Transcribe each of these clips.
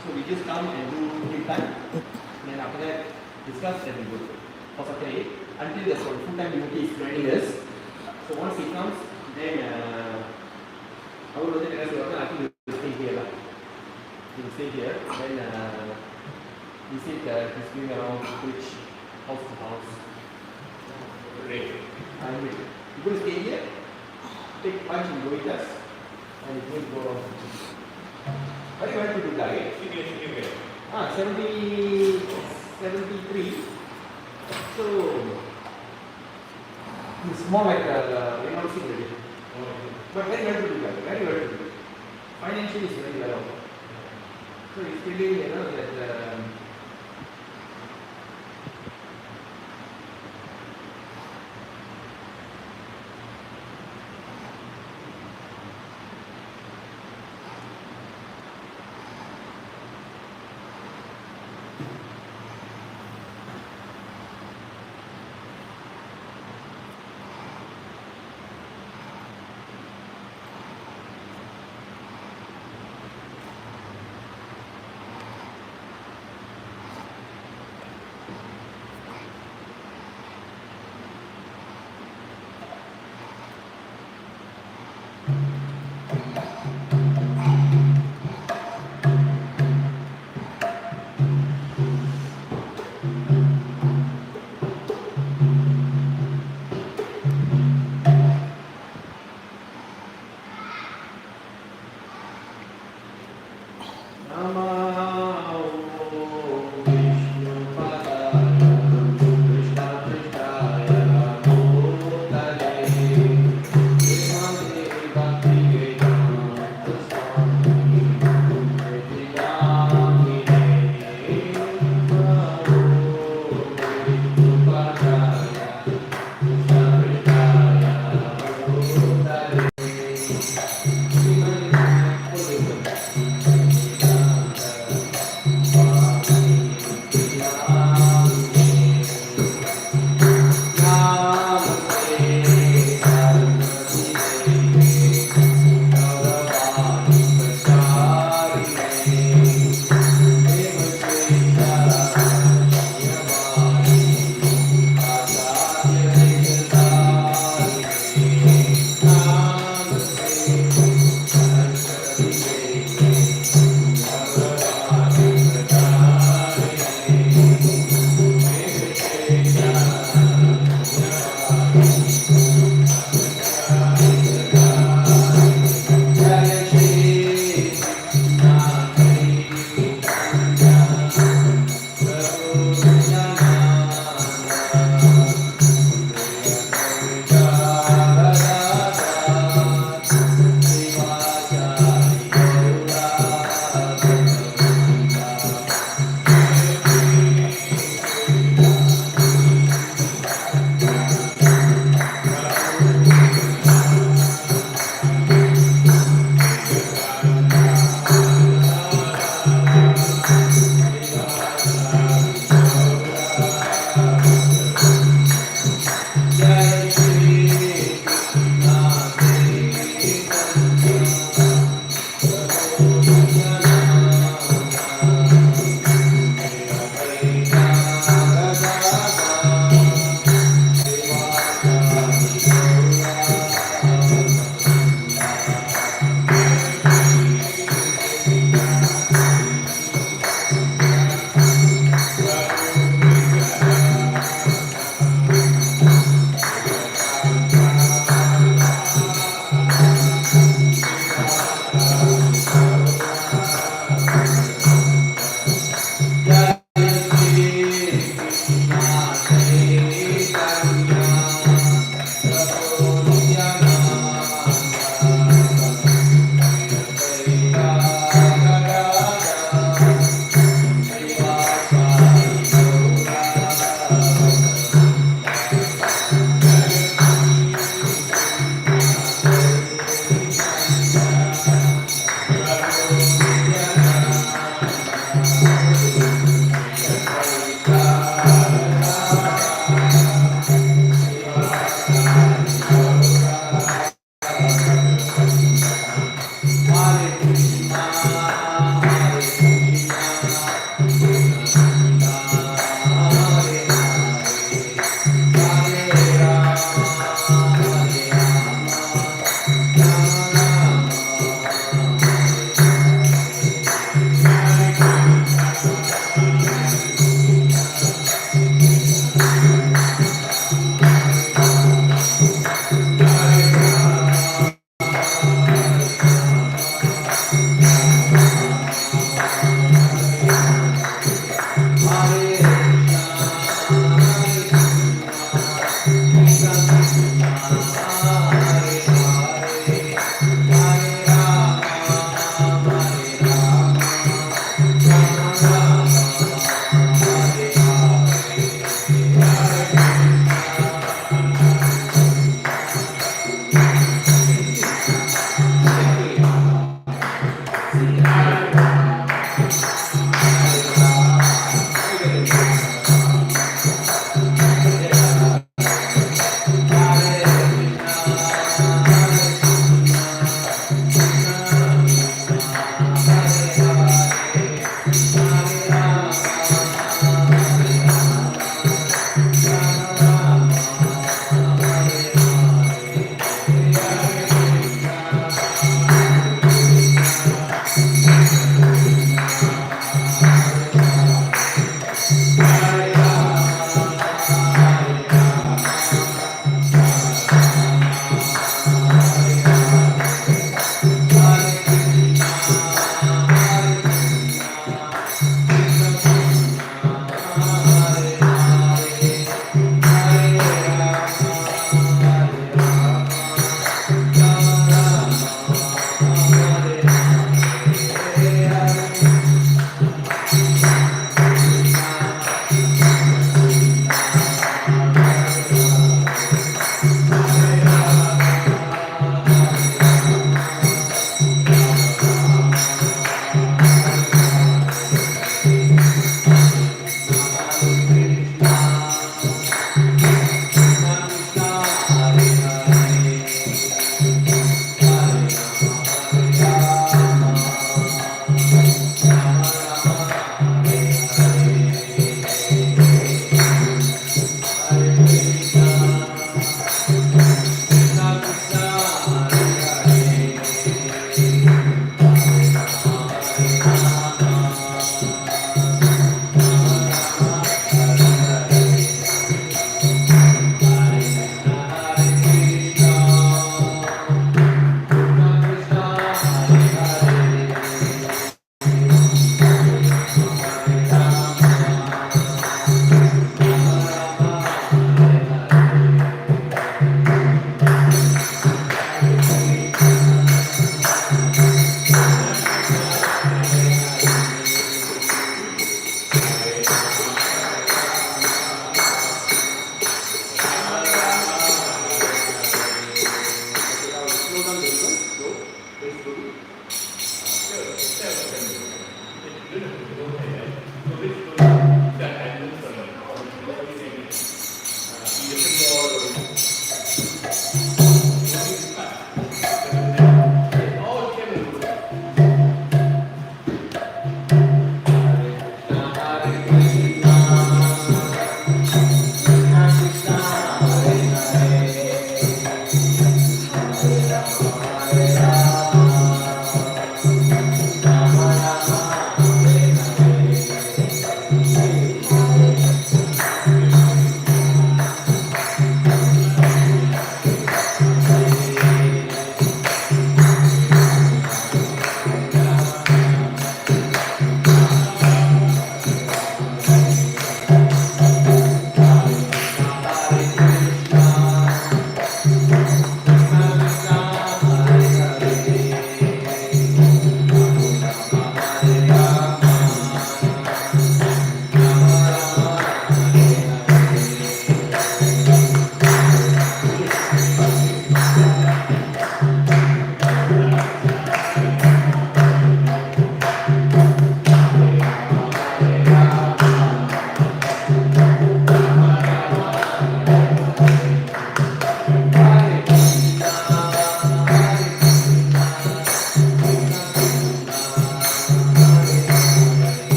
So we just come and do full time. Then after that, discuss and we go for Saturday until the full-time devotee is joining us. So once he comes, then I will know that I think he will stay here. He will stay here. Then he said he's going around to preach house to house. Great. And he's going to stay here, take lunch and go with us, and he's going to go around. What do you want to do, guy? 73. So it's more like we're not seeing already. But very well to do that. Very well to do. Financially is very well. So it's really, that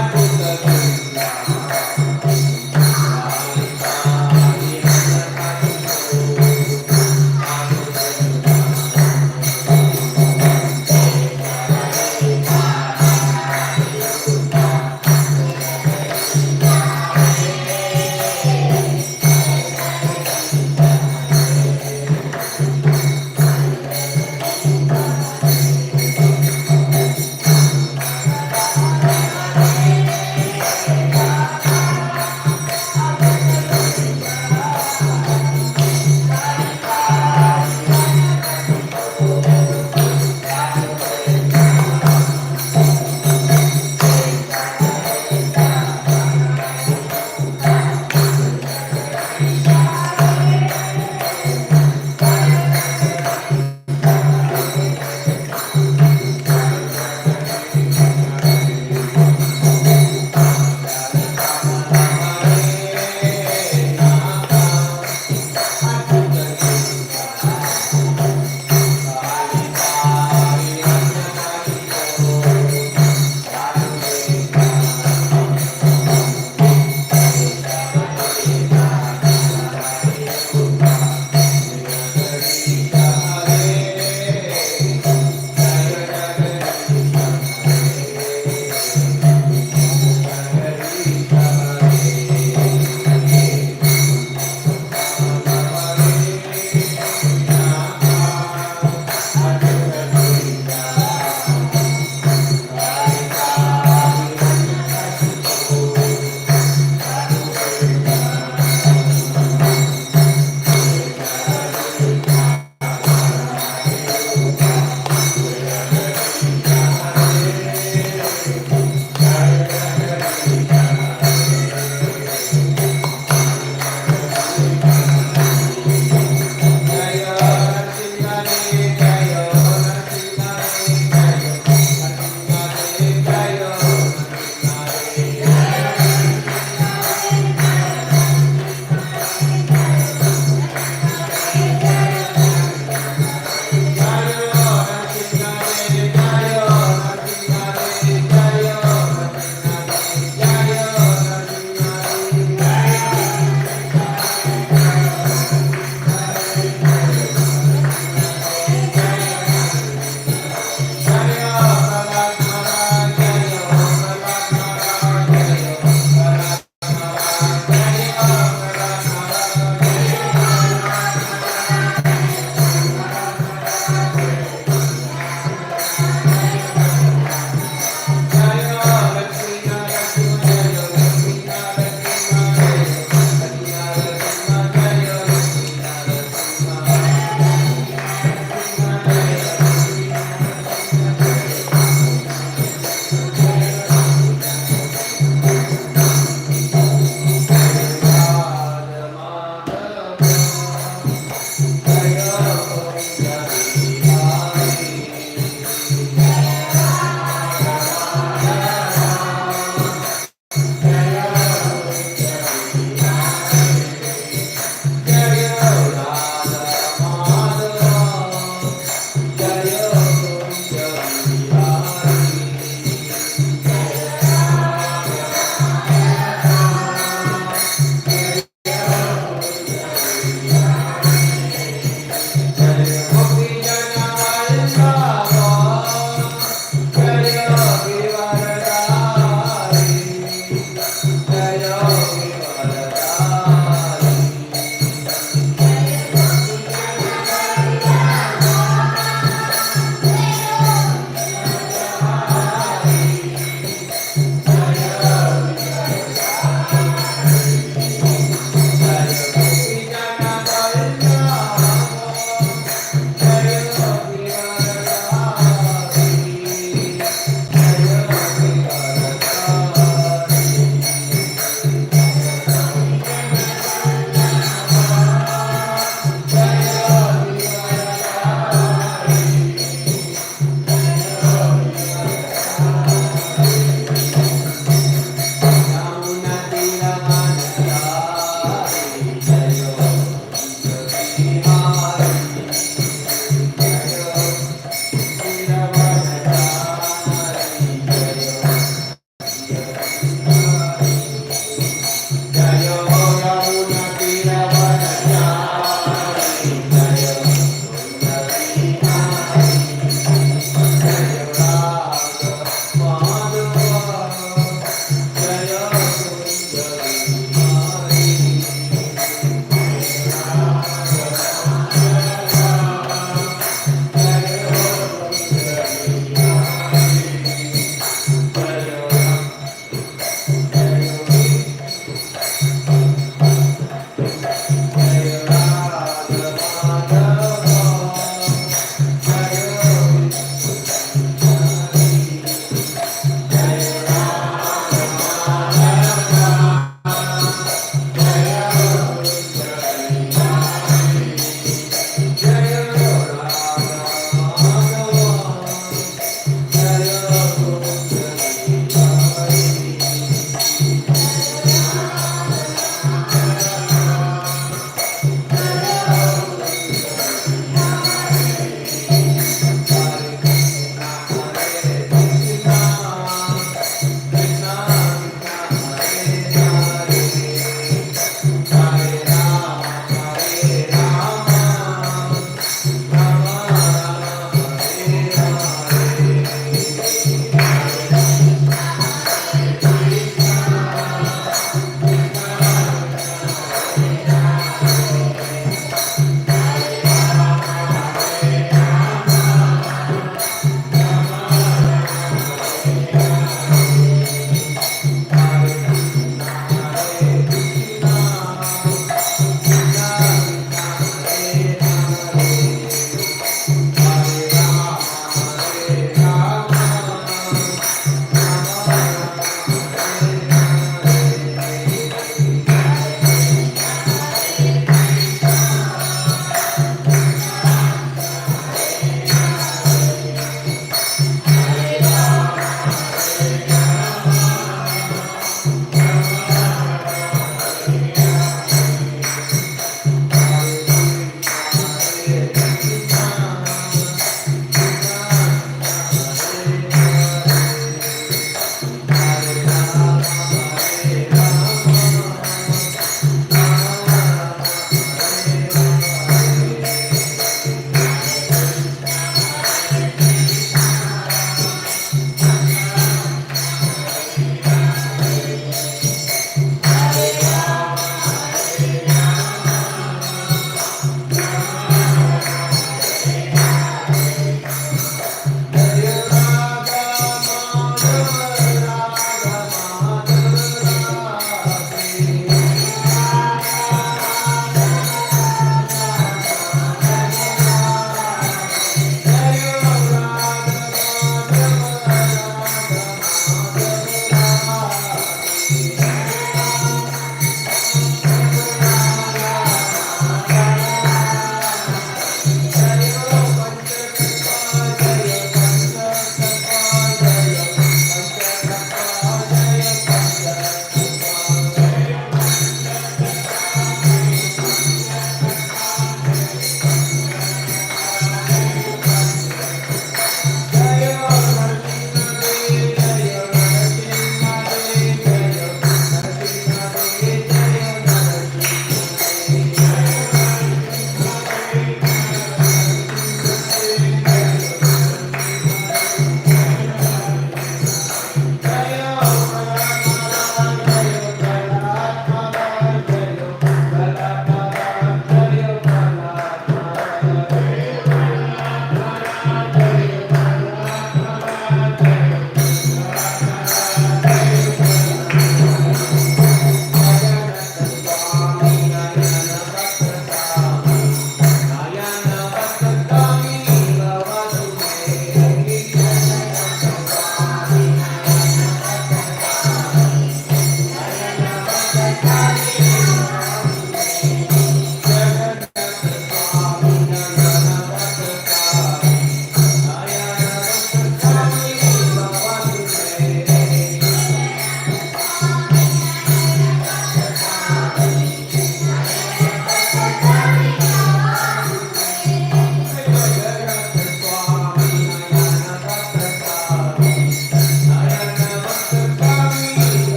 Hare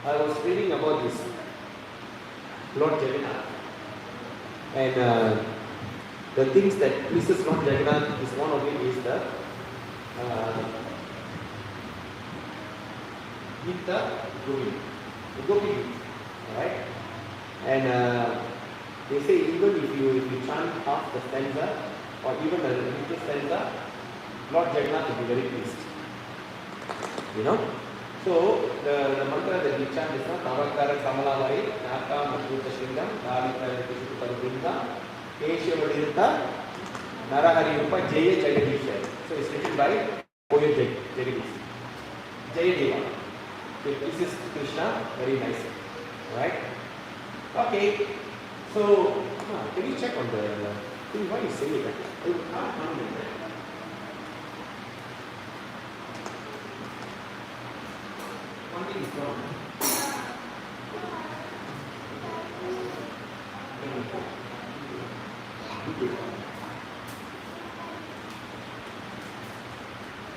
I was reading about this Lord Jagannath, and the things that pleases Lord Jagannath is one of it is the Gita Gopi, right? And they say even if you chant half the stanza or even a little stanza, Lord Jagannath will be very pleased. You know? So the mantra that we chant is Tavakara Kamalavari, Naka Madhuta Shringam, Dalita Kishuta Vrinda, Keshavarita, Narahari Rupa, Jaya Jagadisha. So it's written by poet Jagadish. Jayadeva. This is Krishna, very nice. Right? Okay. So, can you check on the thing? Why you say it? One thing is wrong.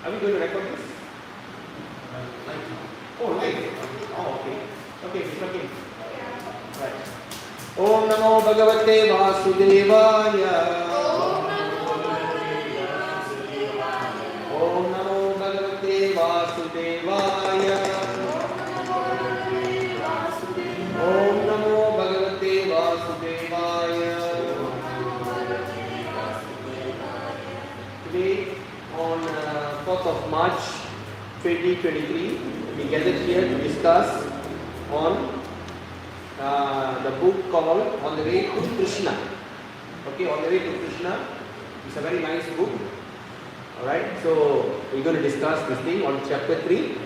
Are we going to record this? Oh, live. Oh, okay. Okay, it's okay. Right. Om Namo Bhagavate Vasudevaya. Om Namo Bhagavate Vasudevaya. Om Namo Bhagavate Vasudevaya. Today, on 4th of March 2023, we gathered here to discuss on the book called On the Way to Krishna. Okay, On the Way to Krishna. It's a very nice book. Alright, so we're going to discuss this thing on chapter 3.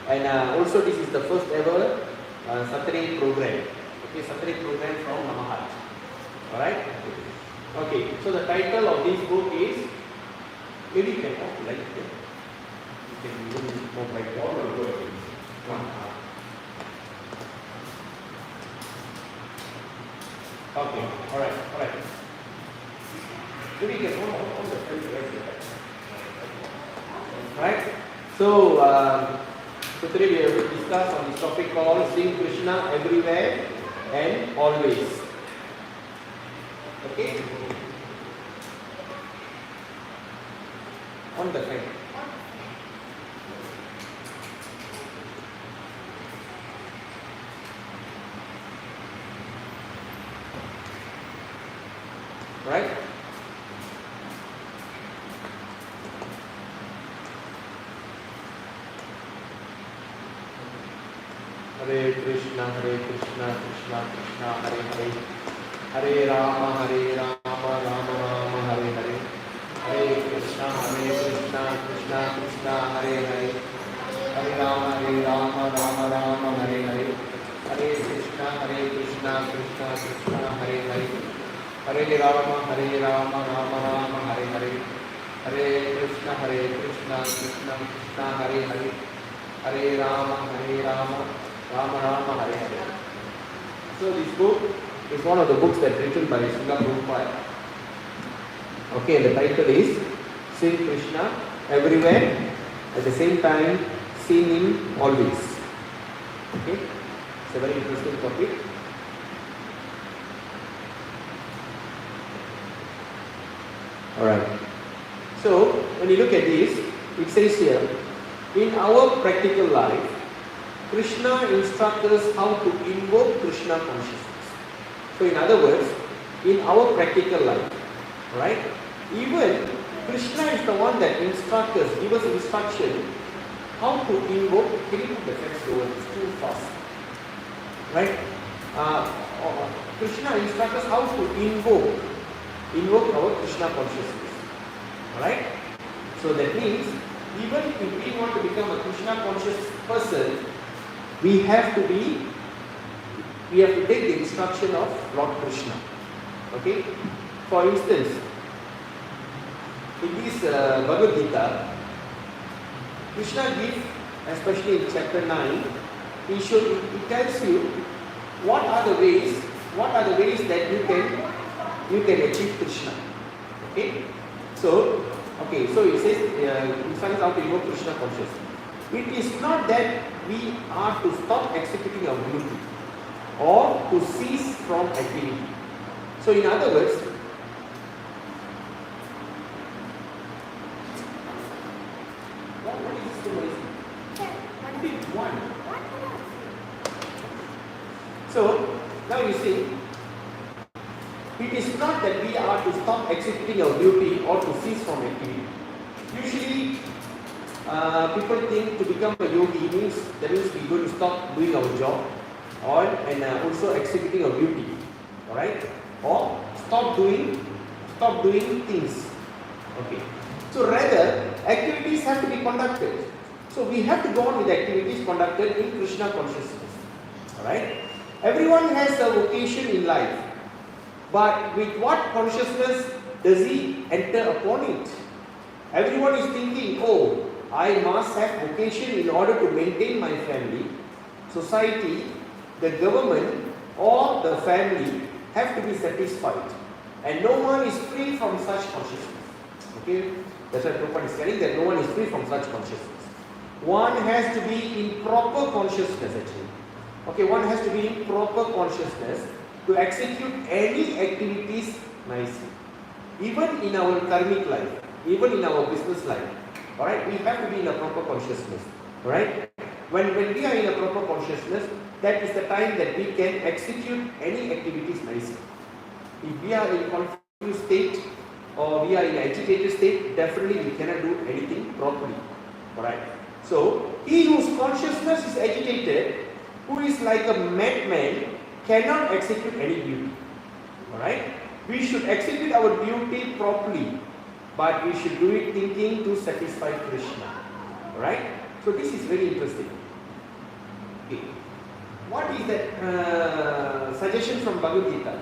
And also this is the first ever Saturday program. Okay, Saturday program from Namahatta. Alright? Okay, so the title of this book is, maybe you can off light here. You can even more like that. One. Okay, alright. Maybe you can on the front right here. Right? So, today we will discuss on this topic called Seeing Krishna Everywhere and Always. Okay? On the front. Right? Hare Krishna, Krishna Krishna, Hare Hare. Hare Rama, Rama Rama, Hare Hare. Hare Krishna, Krishna Krishna, Hare Hare. Hare Rama, Rama Rama, Hare Hare. Hare Krishna, Krishna Krishna, Hare Hare. Hare Rama, Rama Rama, Hare Hare. Hare Krishna, Krishna Krishna, Hare Hare. Hare Rama, Rama Rama, Hare Hare. So this book is one of the books that written by Srila Prabhupada. Okay, the title is Seeing Krishna Everywhere, at the same time Seeing Him Always. Okay, it's a very interesting topic. Alright. So, when you look at this, it says here, in our practical life, Krishna instructs us how to invoke Krishna consciousness. So, in other words, in our practical life, right? Even Krishna is the one that instructs us, gives us instruction how to invoke. Can you put the text over? It's too fast. Right? Krishna instructs us how to invoke our Krishna consciousness. Alright? So that means, even if we want to become a Krishna conscious person, we have to take the instruction of Lord Krishna. Okay? For instance, in this Bhagavad Gita, Krishna gives, especially in chapter 9, he tells you what are the ways that you can achieve Krishna. Okay? So it says, instructs how to invoke Krishna consciousness. It is not that we are to stop executing our duty or to cease from activity. So in other words, what is this story? I did one. So now you see, it is not that we are to stop executing our duty or to cease from activity. Usually, people think to become a yogi means that means we're going to stop doing our job, or and also executing our duty, all right, or stop doing things. Okay. So rather, activities have to be conducted. So we have to go on with the activities conducted in Krishna consciousness. All right. Everyone has a vocation in life, but with what consciousness does he enter upon it? Everyone is thinking, oh, I must have vocation in order to maintain my family, society, the government, or the family have to be satisfied. And no one is free from such consciousness. Okay? That's why Prabhupada is telling that no one is free from such consciousness. One has to be in proper consciousness actually. Okay, one has to be in proper consciousness to execute any activities nicely. Even in our karmic life, even in our business life. Alright, we have to be in a proper consciousness. Alright? When we are in a proper consciousness, that is the time that we can execute any activities nicely. If we are in confused state or we are in agitated state, definitely we cannot do anything properly. Alright? So, he whose consciousness is agitated, who is like a madman, cannot execute any duty. Alright? We should execute our duty properly, but we should do it thinking to satisfy Krishna. Alright? So this is very interesting. Okay. What is that suggestion from Bhagavad Gita?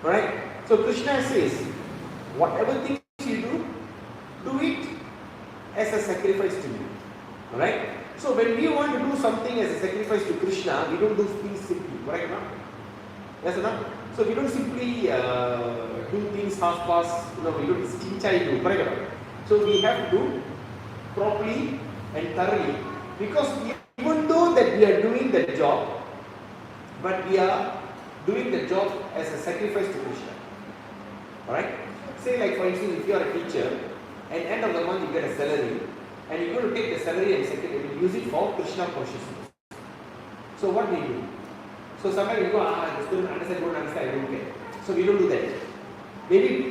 Alright? So Krishna says, whatever things you do it as a sacrifice to me. Alright? So when we want to do something as a sacrifice to Krishna, we don't do things simply. Correct or not? Yes or not? So we don't simply do things half-pass, we don't stinchai do. Correct or not? So we have to do properly and thoroughly, because even though that we are doing the job, but we are doing the job as a sacrifice to Krishna. Alright? Say like for instance, if you are a teacher, and end of the month you get a salary, and you're going to take the salary and use it for Krishna consciousness. So what do you do? So sometimes you go, this don't understand, I don't care. So we don't do that. Maybe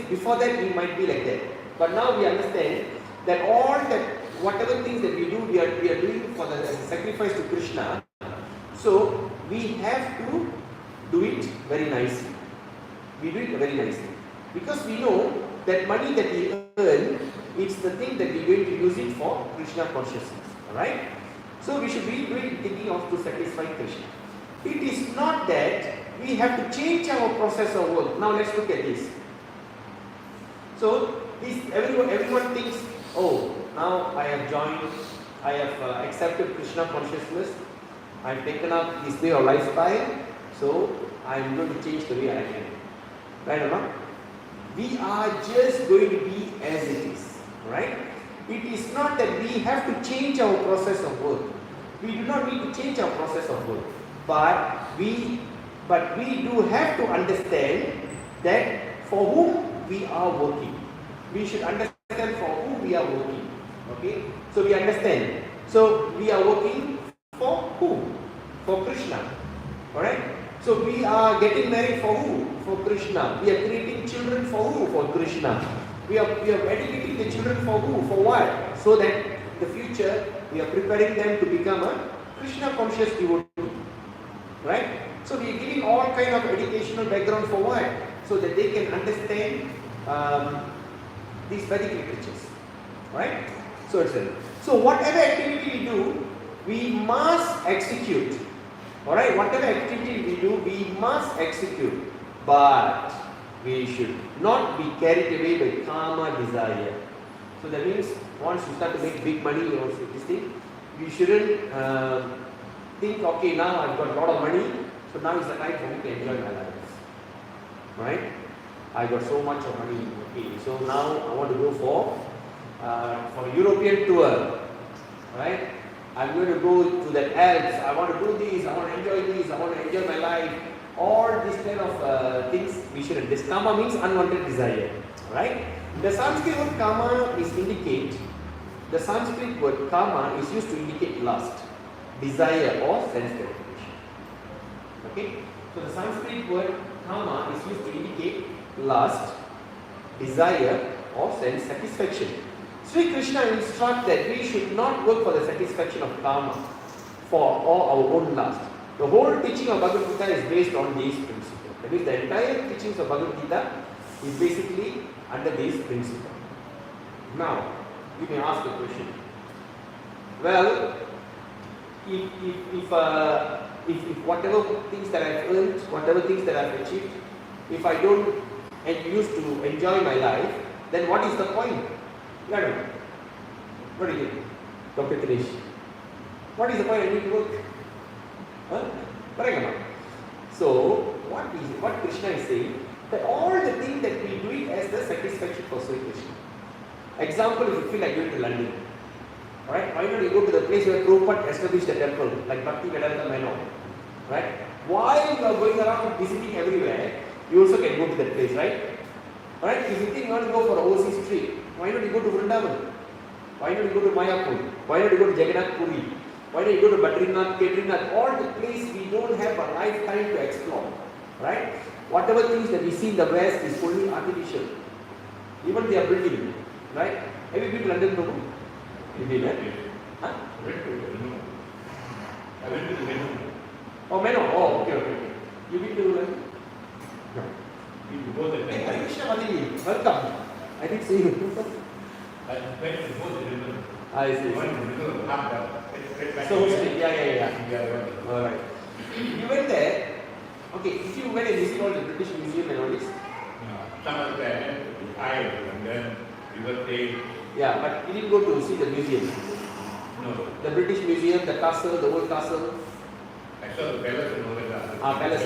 before that we might be like that. But now we understand that all that, whatever things that we do, we are doing for the sacrifice to Krishna. So we have to do it very nicely. We do it very nicely. Because we know that money that we earn, it's the thing that we're going to use it for Krishna consciousness. Alright? So we should be thinking of to satisfy Krishna. It is not that we have to change our process of work. Now let's look at this. So everyone thinks, oh, now I have joined, I have accepted Krishna consciousness, I have taken up this way of lifestyle, so I am going to change the way I am. Right or not? We are just going to be as it is. Right? It is not that we have to change our process of work. We do not need to change our process of work. But we do have to understand that for whom we are working. We should understand for whom we are working. Okay? So we understand. So we are working for who? For Krishna. Alright? So we are getting married for who? For Krishna. We are creating children for who? For Krishna. We are educating the children for who? For what? So that in the future we are preparing them to become a Krishna conscious devotee. Right? So we are giving all kind of educational background for what? So that they can understand these Vedic literatures. Right? So whatever activity we do, we must execute. Alright? Whatever activity we do, we must execute. But we should not be carried away by karma desire. So that means once you start to make big money, this thing, you shouldn't think, okay, now I've got a lot of money, so now is the time for me to enjoy my life. Right? I got so much of money. Okay, so now I want to go for a European tour. Right? I'm going to go to the Alps, I want to do this, I want to enjoy this, I want to enjoy my life. All these kind of things we shouldn't. This kama means unwanted desire. Right? The Sanskrit word kama is indicate, the Sanskrit word kama is used to indicate lust, desire or sense gratification. Okay? So the Sanskrit word kama is used to indicate lust, desire or sense satisfaction. Sri Krishna instructs that we should not work for the satisfaction of kama for all our own lust. The whole teaching of Bhagavad Gita is based on these principles. That means the entire teachings of Bhagavad Gita is basically under these principles. Now, you may ask a question. Well, if whatever things that I've earned, whatever things that I've achieved, if I don't used to enjoy my life, then what is the point? I don't know. What do you think, Dr. Dinesh? What is the point I need to work? Huh? So, what Krishna is saying, that all the things that we do it as the satisfaction for Sri Krishna. Example, if you feel like going to London, alright, why not you go to the place where Prabhupada established a temple, like Bhakti Vedanta Manor, right? While you are going around visiting everywhere, you also can go to that place, right? Alright, if you think you want to go for an overseas trip, why not you go to Vrindavan? Why not you go to Mayapur? Why not you go to Jagannath Puri? Why not you go to Badrinath, Kedarnath? All the places we don't have a lifetime to explore, right? Whatever things that we see in the West is only artificial. Even they are building, right? Have you been to London, Prabhu? You did, right? Huh? I went to the Menu. Oh, Meno. Oh, okay. You been to London? No. You go there. Hey, Krishna Madini, welcome. I didn't see you. I went to both the river. I see. One in the middle of the park. So, yeah. Alright. You went there. Okay, if you went and visit all the British Museum and all this. Some of them, and then River Plate. Yeah, but you didn't go to see the museum. No. The British Museum, the castle, the old castle. I saw the palace in November. Palace.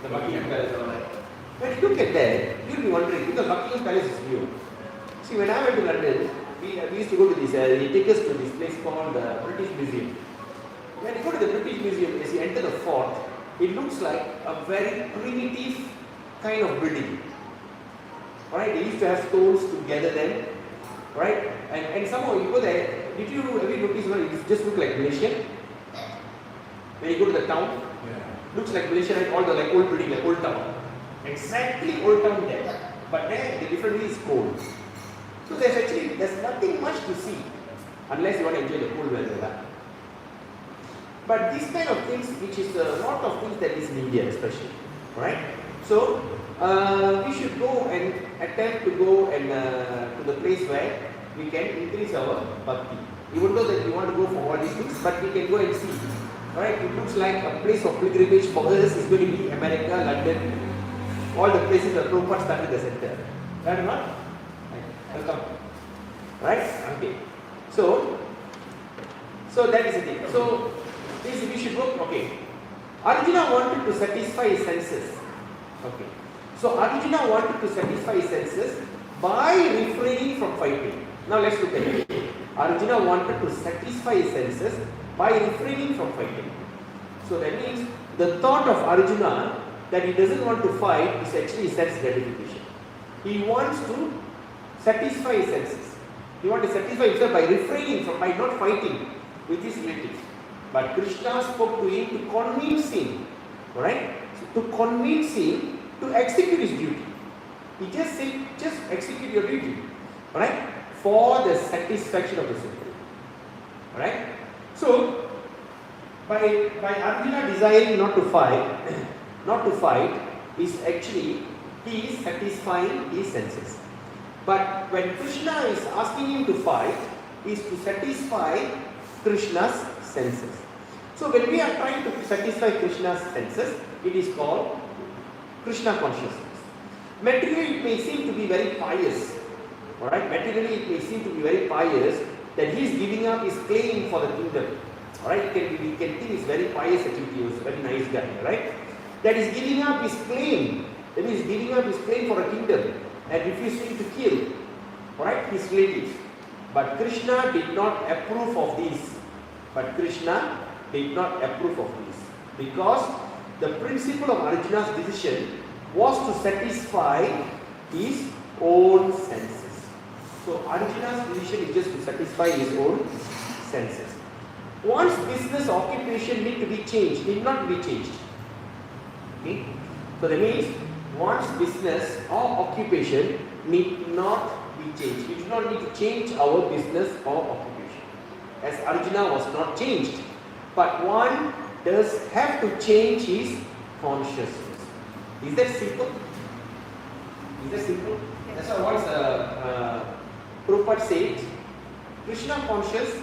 The Buckingham Palace. Alright. When you look at that, you'll be wondering, because Buckingham Palace is new. See, when I went to London, we used to go to this, they take us to this place called the British Museum. When you go to the British Museum, as you enter the fort, it looks like a very primitive kind of building. Alright, they used to have stones to gather them. Right? And somehow you go there, have you noticed it just look like Malaysia? When you go to the town, looks like Malaysia, right? All the like old building, like old town. Exactly old town there. But there the difference is cold. So there's nothing much to see unless you want to enjoy the cool weather. But these kind of things, which is a lot of things that is in India especially. Right? So we should go and attempt to go and to the place where we can increase our bhakti. Even though that we want to go for all these things, but we can go and see. Alright, it looks like a place of pilgrimage for us is going to be America, London, all the places where Prabhupada started the center. Right or not? Welcome. Right? Okay. So that is the thing. So this we should work. Okay. Arjuna wanted to satisfy his senses. Okay. So Arjuna wanted to satisfy his senses by refraining from fighting. Now let's look at it. Arjuna wanted to satisfy his senses by refraining from fighting. So that means the thought of Arjuna that he doesn't want to fight is actually sense gratification. He wants to satisfy his senses. He wants to satisfy himself by refraining from, by not fighting with his relatives. But Krishna spoke to him to convince him, alright? So to convince him to execute his duty. He just said, just execute your duty, alright? For the satisfaction of the Supreme. Alright? So, by Arjuna desiring not to fight, is actually, he is satisfying his senses. But when Krishna is asking him to fight, is to satisfy Krishna's senses. So when we are trying to satisfy Krishna's senses, it is called Krishna consciousness. Materially it may seem to be very pious. Alright, materially it may seem to be very pious that he is giving up his claim for the kingdom. Alright, we can think he's very pious activity, he was a very nice guy, right? That is giving up his claim, that is giving up his claim for a kingdom and refusing to kill, alright, his relatives. But Krishna did not approve of these. But Krishna did not approve of these. Because the principle of Arjuna's decision was to satisfy his own senses. So Arjuna's decision is just to satisfy his own senses. One's business occupation need to be changed, need not be changed. Okay? So that means one's business or occupation need not be changed. We do not need to change our business or occupation. As Arjuna was not changed. But one does have to change his consciousness. Is that simple? Is that simple? That's why once Prabhupada said, Krishna conscious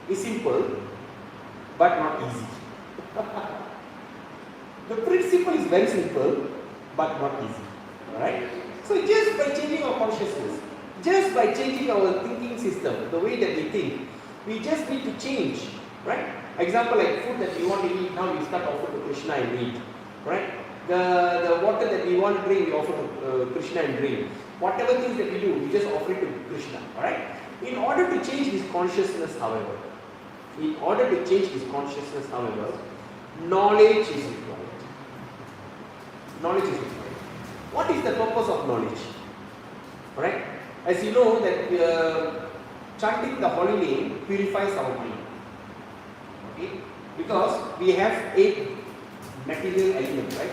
is simple but not easy. The principle is very simple but not easy. Alright? So just by changing our consciousness, just by changing our thinking system, the way that we think, we just need to change. Right? Example like food that we want to eat, now we start offer to Krishna and eat. Right? The water that we want to drink, we offer to Krishna and drink. Whatever things that we do, we just offer it to Krishna. Alright? In order to change this consciousness, however, knowledge is required. Knowledge is required. What is the purpose of knowledge? Alright? As you know that chanting the holy name purifies our mind. Okay? Because we have 8 material elements, right?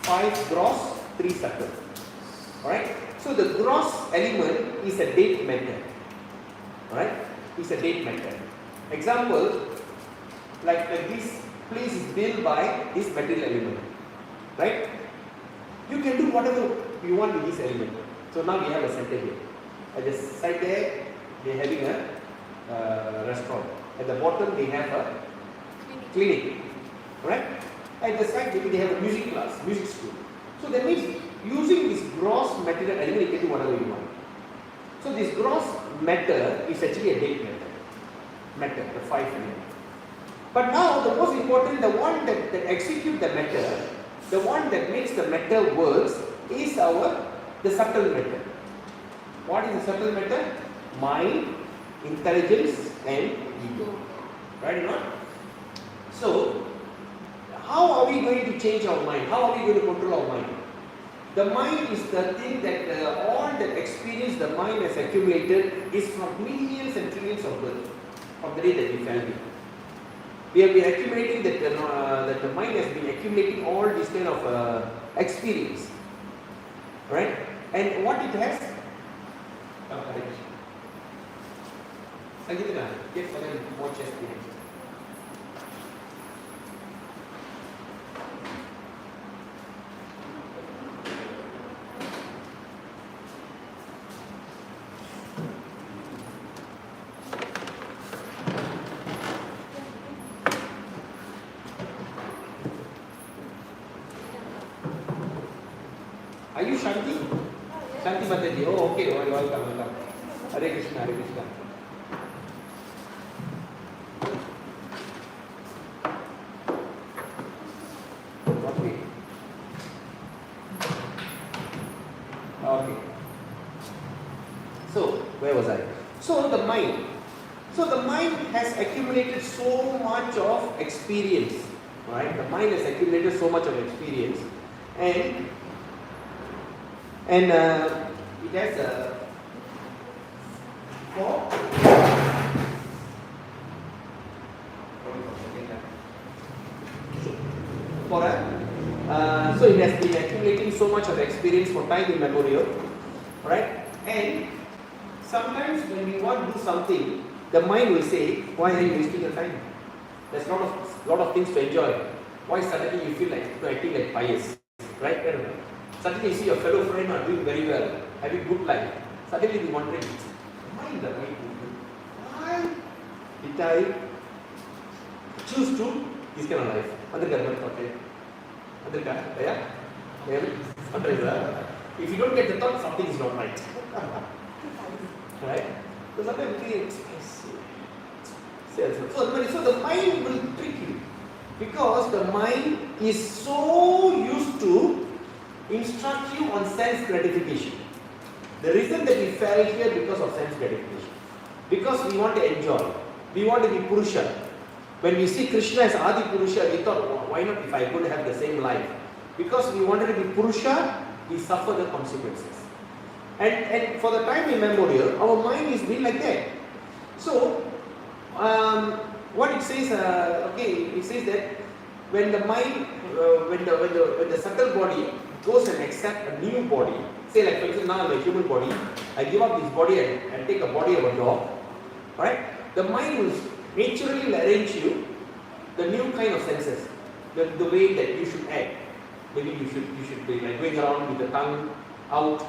5 gross, 3 subtle. Alright? So the gross element is a date matter. Alright? It's a date matter. Example, like this place is built by this material element. Right? You can do whatever you want with this element. So now we have a center here. At the side there, they are having a restaurant. At the bottom, they have a clinic. Right? At the side, maybe they have a music class, music school. So that means using this gross material element, you can do whatever you want. So this gross matter is actually a date matter, the 5 element. But now the most important, the one that executes the matter, the one that makes the matter works is the subtle matter. What is the subtle matter? Mind, intelligence and ego. Right or not? So, how are we going to change our mind? How are we going to control our mind? The mind is the thing that all the experience the mind has accumulated is from millions and trillions of births, from the day that we fell here. We have been accumulating that the mind has been accumulating all this kind of experience, right? And what it has? Get for them more chest behind. Are you Shanti? Shanti Bhattaji. Oh, okay. Welcome. Hare Krishna, Hare Krishna. Okay. So, where was I? So, the mind. So, the mind has accumulated so much of experience. Right? The mind has accumulated so much of experience. And it has a so it has been accumulating so much of experience for time immemorial, right? And sometimes when we want to do something, the mind will say, "Why are you wasting your time? There's a lot of things to enjoy. Why suddenly you feel like acting like pious, right?" Suddenly you see your fellow friend are doing very well, having good life. Suddenly you wondering, why the right movement? Why did I choose to this kind of life? If you don't get the thought, something is not right. Right? So sometimes we so the mind will trick you. Because the mind is so used to instruct you on sense gratification. The reason that we fell here because of sense gratification. Because we want to enjoy. We want to be Purusha. When we see Krishna as Adi Purusha, we thought, why not if I could have the same life? Because we wanted to be Purusha, we suffer the consequences. And for the time immemorial, our mind is being like that. So, what it says, it says that when the mind, when the subtle body goes and accepts a new body, say like for example now I'm a human body, I give up this body and take a body of a dog, right? The mind will naturally arrange you the new kind of senses, the way that you should act. Maybe you should be like going around with the tongue out,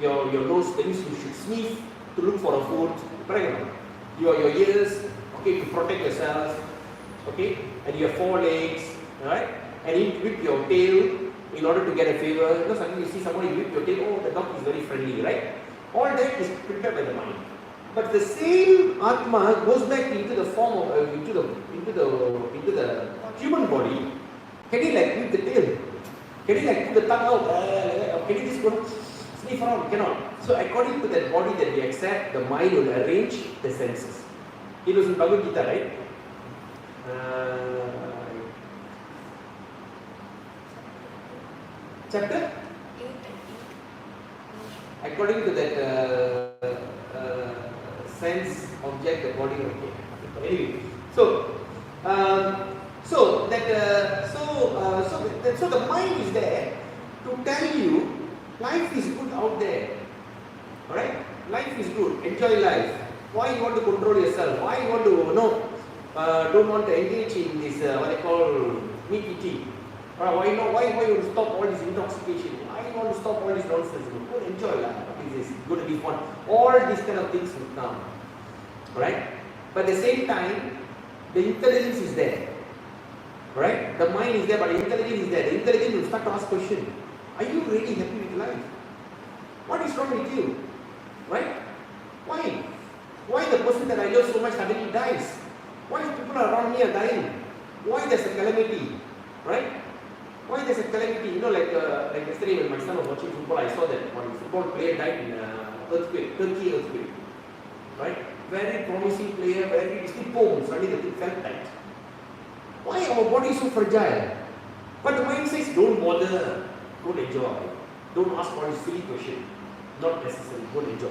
your nose, that means you should sniff to look for a food, correct? Your ears, okay, to protect yourself, okay, and you have 4 legs, right? And you whip your tail in order to get a favor. You know, suddenly you see somebody whip your tail, oh, the dog is very friendly, right? All that is prepared by the mind. But the same Atma goes back into the form of into the human body. Can he like whip the tail? Can he like put the tongue out? Can he just go sniff around? Cannot. So according to that body that we accept, the mind will arrange the senses. It was in Bhagavad Gita, right? Chapter? According to that sense object, the body. Okay. Anyway, so the mind is there to tell you life is good out there. Alright? Life is good. Enjoy life. Why you want to control yourself? Why you want to don't want to engage in this what they call meat eating? Why you want to stop all this intoxication? Why you want to stop all this nonsense? Go enjoy life. This is going to be fun. All these kind of things will come. Right? But at the same time, the intelligence is there. Right? The mind is there, but the intelligence is there. The intelligence will start to ask questions. Are you really happy with life? What is wrong with you? Right? Why? Why the person that I love so much suddenly dies? Why people around me are dying? Why there's a calamity? Right? Why there's a calamity? You know, like yesterday when my son was watching football, I saw that one football player died in Turkey earthquake. Right? Very promising player, very Ipoh, suddenly the thing fell tight. Why our body is so fragile? But the mind says, don't bother, don't enjoy, don't ask all these silly questions. Not necessary, don't enjoy.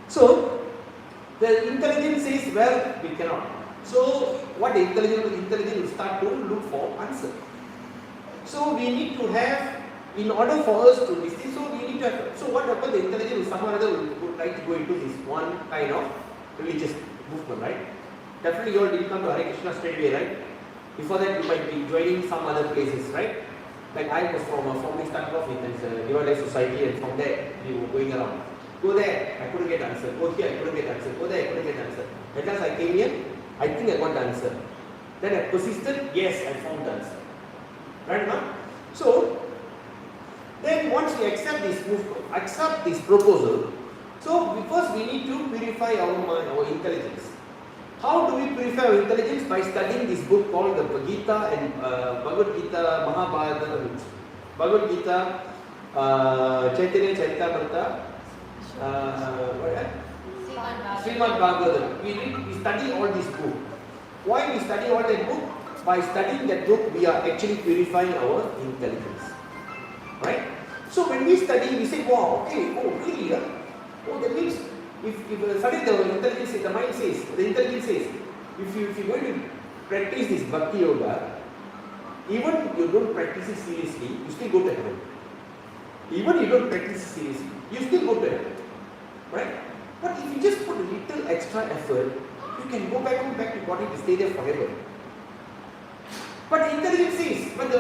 So, the intelligence says, well, we cannot. So, what the intelligence will start to look for answer. So, we need to have, in order for us to listen, so we need to have, so what happens, the intelligence will somehow or other would like to go into this one kind of religious movement, right? Definitely you all didn't come to Hare Krishna straight away, right? Before that, you might be joining some other places, right? Like I was formally started off with this Divine Society, and from there, we were going around. Go there, I couldn't get answer. Go here, I couldn't get answer. Go there, I couldn't get answer. At last I came here, I think I got the answer. Then I persisted, yes, I found the answer. Right now? So, then once we accept this proposal, so first we need to purify our mind, our intelligence. How do we purify our intelligence? By studying this book called the Gita and Bhagavad Gita, Mahabharata, Bhagavad Gita, Chaitanya Charitamrita, Srimad Bhagavatam. We study all this book. Why we study all that book? By studying that book, we are actually purifying our intelligence. Right? So when we study, we say, wow, okay, oh really? Huh? Oh, that means if suddenly the intelligence, the mind says, the intelligence says, if you're going to practice this bhakti yoga, even you don't practice it seriously, you still go to heaven. Even you don't practice it seriously, you still go to heaven. Right? But if you just put a little extra effort, you can go back to body to stay there forever. But the intelligence says, but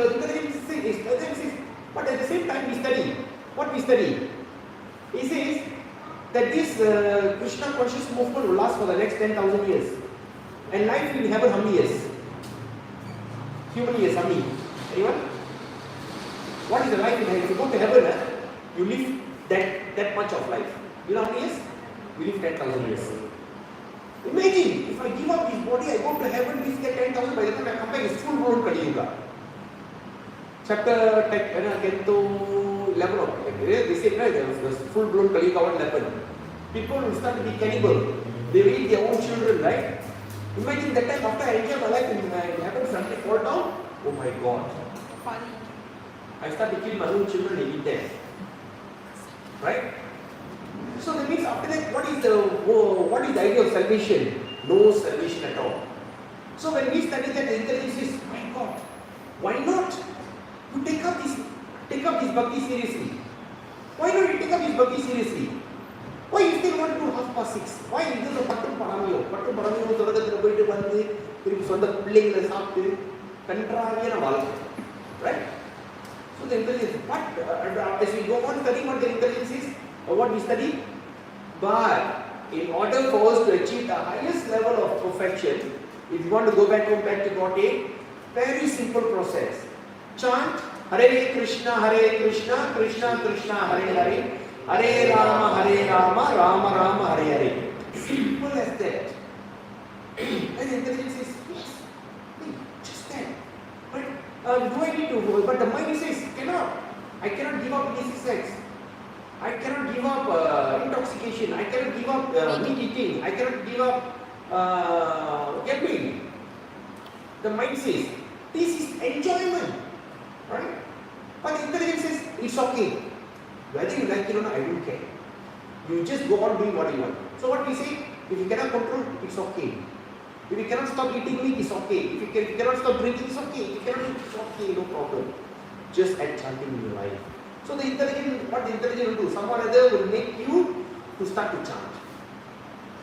at the same time we study. What we study? He says that this Krishna conscious movement will last for the next 10,000 years. And life will have how many years? Human years, how many? Anyone? What is the life in heaven? If you go to heaven, you live that much of life. You know how many years? We live 10,000 years. Imagine, if I give up this body, I go to heaven, we get 10,000, by the time I come back, it's full blown Kali Yuga. Chapter, Kento, level of they say right, there was full-blown Kali-Kawan level. People will start to be cannibal. They will eat their own children, right? Imagine that time after I enjoy my life in heaven, something fall down. Oh my God! Funny. I start to kill my own children and eat them. Right? So that means after that, what is the idea of salvation? No salvation at all. So when we study that, the intelligence is, my God, why not? You take up this bhakti seriously. Why not you take up this bhakti seriously? Why you still want to do 6:30? Why you do the pattum paramiyo தொடக்கத்துல போயிட்டு வந்து திருப்பி சொந்த பிள்ளைங்களை சாப்பிட்டு கன்றாவியான வாழ்க்கை. Right? So the intelligence, but as we go on studying what the intelligence is, what we study, but in order for us to achieve the highest level of perfection, if you want to go back to God, a very simple process. Chant Hare Krishna, Krishna Krishna, Hare Hare, Hare Rama, Rama Rama, Hare Hare. Simple as that. And the intelligence is, yes, just that. But do I need to hold? But the mind says, cannot. I cannot give up these sex. I cannot give up intoxication. I cannot give up meat eating. I cannot give up gambling. The mind says, this is enjoyment. Right? But the intelligence says, it's okay. Whether you like it or not, I don't care. You just go on doing what you want. So what we say, if you cannot control, it's okay. If you cannot stop eating meat, it's okay. If you cannot stop drinking, it's okay. If you cannot eat, it's okay, no problem. Just add chanting in your life. So the intelligence, what the intelligence will do, someone other will make you to start to chant.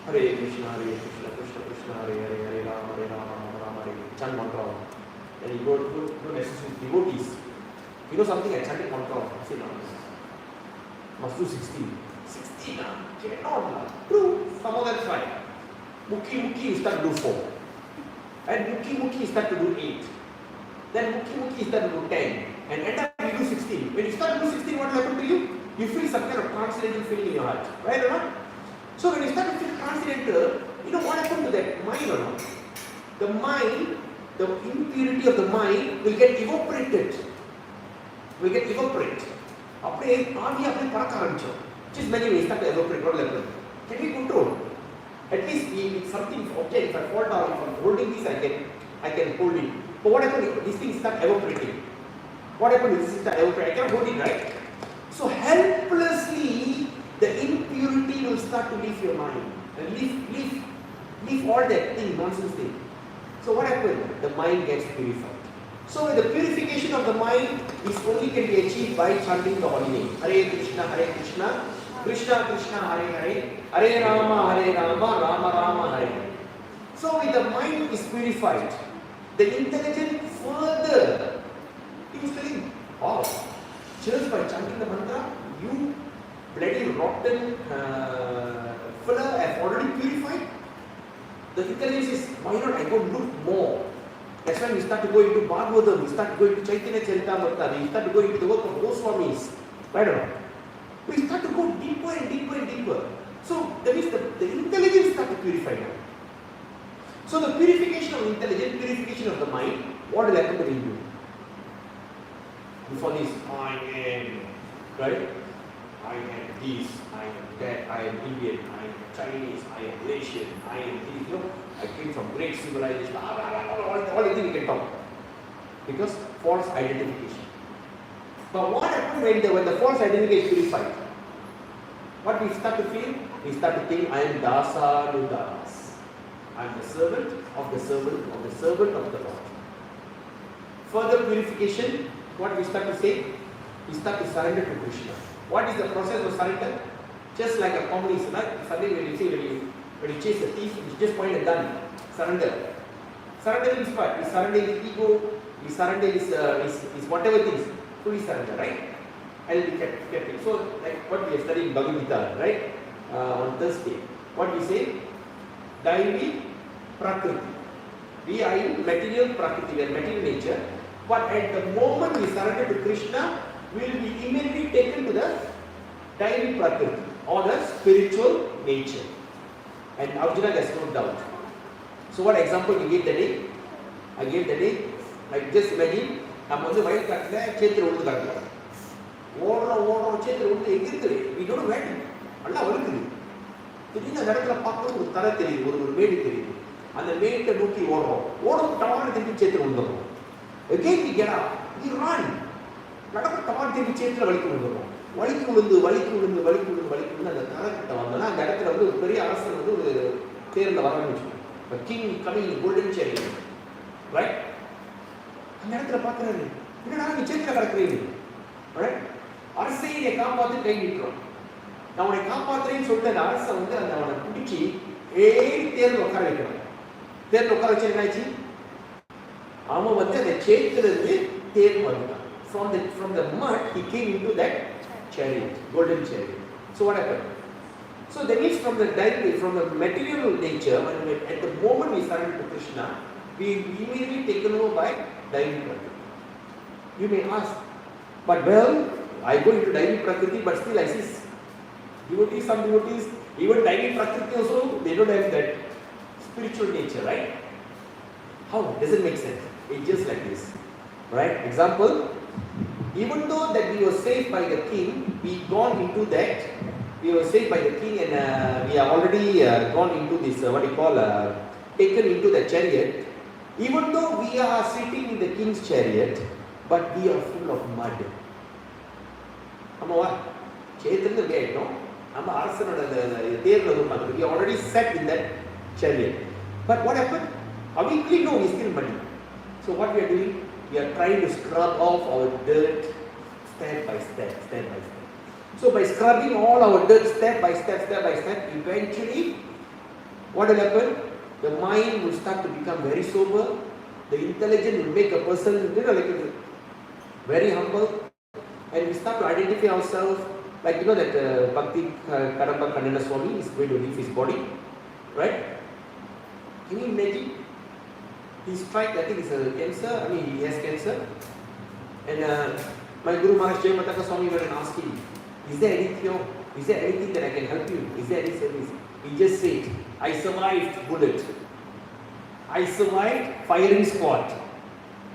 Hare Krishna, Krishna Krishna, Hare Hare, Hare Rama, Rama Rama, Hare. Chant mantra. And you go to necessary devotees. You know something, I chanted mantra. I say, no, must do 16. 16, cannot. Do some of that fine. Mukhi you start to do 4. And Mukhi you start to do 8. Then Mukhi you start to do 10. And end up you do 16. When you start to do 16, what will happen to you? You feel some kind of transcendental feeling in your heart. Right or not? So when you start to feel transcendental, you know what happened to that mind or not? The mind, the impurity of the mind will get evaporated. Will get evaporate. Just imagine we start to evaporate. What will happen? Can we control? At least if something, okay, if I fall down, if I'm holding this, I can hold it. But what happens if these things start evaporating? What happens if this thing start evaporating? I cannot hold it, right? So helplessly, the impurity will start to leave your mind. And leave all that thing, nonsense thing. So what happens? The mind gets purified. So the purification of the mind is only can be achieved by chanting the holy name. Hare Krishna, Krishna Krishna, Hare Hare, Hare Rama, Rama Rama, Hare. So when the mind is purified, the intelligence further, he was telling, oh, just by chanting the mantra, you bloody rotten fella have already purified. The intelligence is, why not I go look more? That's why we start to go into Bhagavatam, we start to go into Chaitanya Charitamrita, we start to go into the work of Goswamis. Right or not? We start to go deeper and deeper and deeper. So that means the intelligence starts to purify now. So the purification of intelligence, purification of the mind, what will happen to the Hindu? Before this, I am, right? I am this, I am that, I am Indian, I am Chinese, I am Asian, I am this, you know, I came from great civilization, all the things we can talk. Because false identification. But what happens when the false identity is purified? What we start to feel? We start to think, I am Dasa no Das. I am the servant of the servant of the servant of the Lord. Further purification, what we start to say? We start to surrender to Krishna. What is the process of surrender? Just like a communist, right? Suddenly when you say, when you chase a thief, you just point a gun. Surrender. Surrender means what? You surrender his ego, you surrender his whatever things. Fully surrender, right? And we kept it. So, like what we are studying Bhagavad Gita, right? On Thursday. What we say? Daivi Prakriti. We are in material Prakriti, we are material nature. But at the moment we surrender to Krishna, we will be immediately taken to the Daivi Prakriti or the spiritual nature. And Arjuna has no doubt. So what example we gave that day? I gave that day, like just imagine, நம்ம வந்து வயல் காட்டுல சேத்துல உழுது காட்டுறோம். ஓடுறோம் சேத்துல வந்து எங்க இருக்குது we don't know where நல்லா வழுக்குது. திடீர்னு அந்த இடத்துல பார்க்கும்போது ஒரு தரை தெரியுது, ஒரு மேடு தெரியுது. அந்த மேட்டை நோக்கி ஓடுறோம் டமான்னு திருப்பி சேத்துல விழுந்துடுறோம். again we get up, we run. நடக்க டமான்னு திருப்பி சேத்துல வலிக்கு விழுந்துடுறோம். வலிக்கு விழுந்து அந்த தரைக்கிட்ட வந்தோன்னா அந்த இடத்துல வந்து ஒரு பெரிய அரசர் வந்து ஒரு தேர்ல வர ஆரம்பிச்சு கிங் கமிங் கோல்டன் சேரி ரைட். அந்த இடத்துல பார்க்குறாரு, என்னடா நீ சேத்துல கிடக்குறீங்க ரைட். அரசையை என்னை காப்பாற்று கை நிற்கிறோம், நான் உன்னை காப்பாற்றுறேன்னு சொல்லிட்டு அந்த அரசை வந்து அந்த அவனை பிடிச்சி தேர்ல உட்கார வைக்கிறான். தேர்ல உட்கார வச்சு என்ன ஆச்சு, அவன் வந்து அந்த சேத்துல இருந்து தேர்வு வந்துட்டான். From the mud he came into that chariot, golden chariot. So what happened? So that means from the material nature, at the moment we surrender to Krishna, we immediately taken over by Daivi Prakriti. You may ask, but well, I go into Daivi Prakriti, but still I see devotees, some devotees, even Daivi Prakriti also, they don't have that spiritual nature, right? How? Doesn't make sense. It's just like this, right? Example, even though that we were saved by the king, we gone into that, we were saved by the king and we are already gone into this, what you call, taken into the chariot. Even though we are sitting in the king's chariot, but we are full of mud. Amma சேத்துல கேட்டோம், நம்ம அரசனோட தேர்ல உட்கார்ந்து we already sat in that chariot. But what happened? Are we clean? No, we still muddy. So what we are doing? We are trying to scrub off our dirt step by step. So by scrubbing all our dirt step by step, eventually, what will happen? The mind will start to become very sober. The intelligence will make a person, very humble, and we start to identify ourselves. Like that Bhakti Kadamba Kannana Swami is going to leave his body, right? Can you imagine? He's tried, I think it's a cancer, he has cancer. And my Guru Maharaj Jayamata Swami went and asked him, is there anything that I can help you? Is there any service? He just said, I survived bullet. I survived firing squad.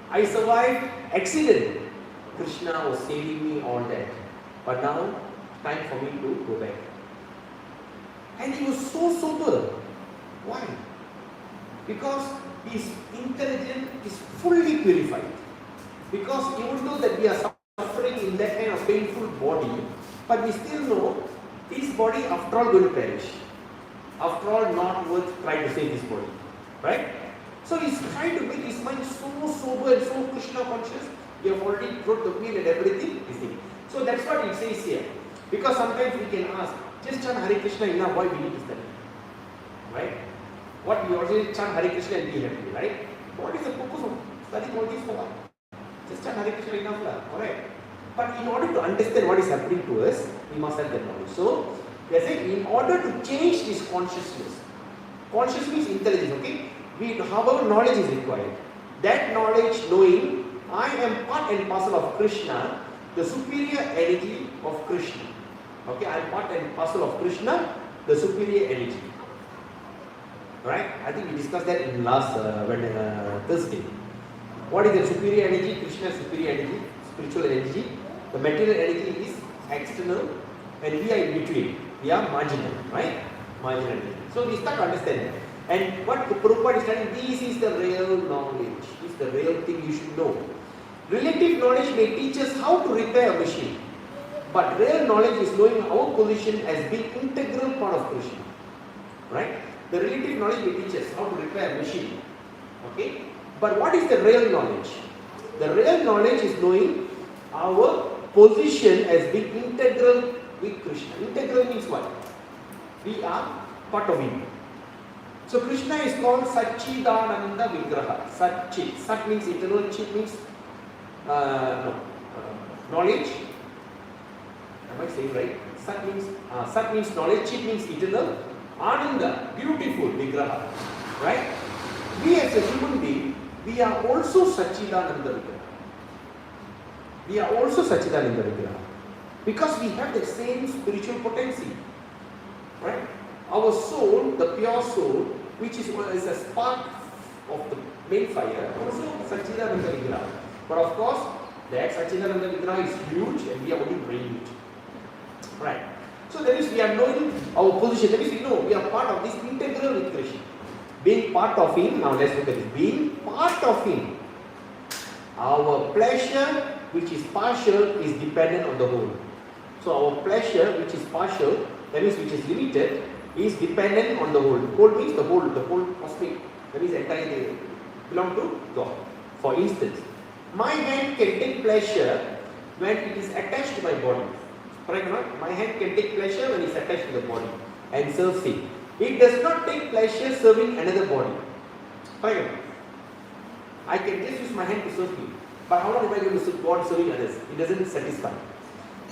I survived accident. Krishna was saving me all that. But now, time for me to go back. And he was so sober. Why? Because his intelligence is fully purified. Because even though that we are suffering in that kind of painful body, but we still know this body after all going to perish. After all, not worth trying to save this body. Right? So he's trying to make his mind so sober and so Krishna conscious. We have already brought the wheel and everything. So that's what it says here. Because sometimes we can ask, just chant Hare Krishna enough, why we need to study? Right? What we always chant Hare Krishna and be happy, right? What is the purpose of studying all this for? Just chant Hare Krishna enough, alright? But in order to understand what is happening to us, we must have that knowledge. So, we are saying, in order to change this consciousness means intelligence, okay? However, knowledge is required. That knowledge, knowing, I am part and parcel of Krishna, the superior energy of Krishna. Okay, I am part and parcel of Krishna, the superior energy. Right? I think we discussed that in last Thursday. What is the superior energy? Krishna's superior energy, spiritual energy. The material energy is external, and we are in between. We are marginal, right? Marginal energy. So we start understanding. And what Prabhupada is telling, this is the real knowledge. This is the real thing you should know. Relative knowledge may teach us how to repair a machine, but real knowledge is knowing our position as being integral part of Krishna. Right? The relative knowledge may teach us how to repair a machine. Okay? But what is the real knowledge? The real knowledge is knowing our position as being integral with Krishna. Integral means what? We are part of Him. So Krishna is called Satchidananda Vigraha. Satchit. Sat means eternal, Chit means knowledge. Am I saying right? Sat means knowledge, Chit means eternal, Ananda, beautiful Vigraha. Right? We as a human being, we are also Satchidananda Vigraha. Because we have the same spiritual potency. Right? Our soul, the pure soul, which is a spark of the main fire, also Satchidananda Vigraha. But of course, That Sachidananda Vigraha is huge and we are only praying it. Right. So that means we are knowing our position. That means we know we are part of this integral with Krishna. Being part of Him, now let's look at this. Being part of Him, our pleasure which is partial is dependent on the whole. So our pleasure which is partial, that means which is limited, is dependent on the whole. Whole means the whole cosmic, that means entire thing belong to God. For instance, my hand can take pleasure when it is attached to my body. Correct or not? My hand can take pleasure when it is attached to the body and serves Him. It does not take pleasure serving another body. Correct or not? I can just use my hand to serve Him. But how long am I going to serve God serving others? It doesn't satisfy.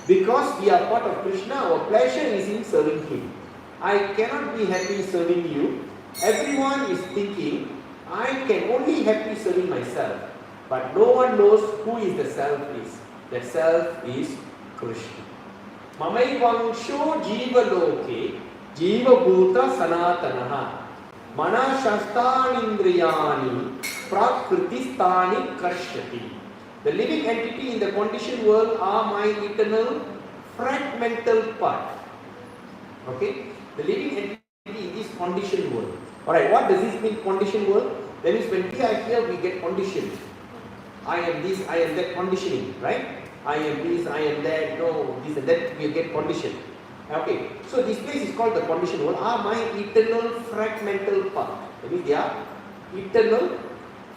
Because we are part of Krishna, our pleasure is in serving Him. I cannot be happy serving you. Everyone is thinking, I can only happy serving myself. But no one knows who is the self is. That self is Krishna. Mamaivangsho jiva loke jiva bhuta sanatanaha manashastanindriyani prakristani karshyati. The living entity in the conditioned world are my eternal fragmental part. Okay? The living entity in this conditioned world. Alright, what does this mean, conditioned world? That means when we are here, we get conditioned. I am this, I am that, conditioning, right? I am this, I am that, this and that, we get conditioned. Okay, so this place is called the conditioned world, are my eternal fragmental part. That means they are eternal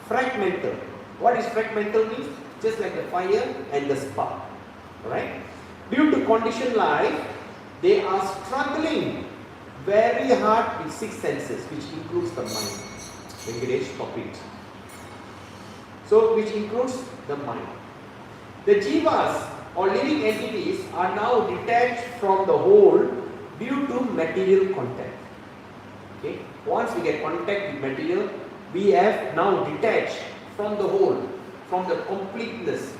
fragmental. What is fragmental means? Just like the fire and the spark. Alright? Due to conditioned life, they are struggling very hard with six senses, which includes the mind. Venkatesh copied. So, which includes the mind. The jivas or living entities are now detached from the whole due to material contact. Okay? Once we get contact with material, we have now detached from the whole, from the completeness.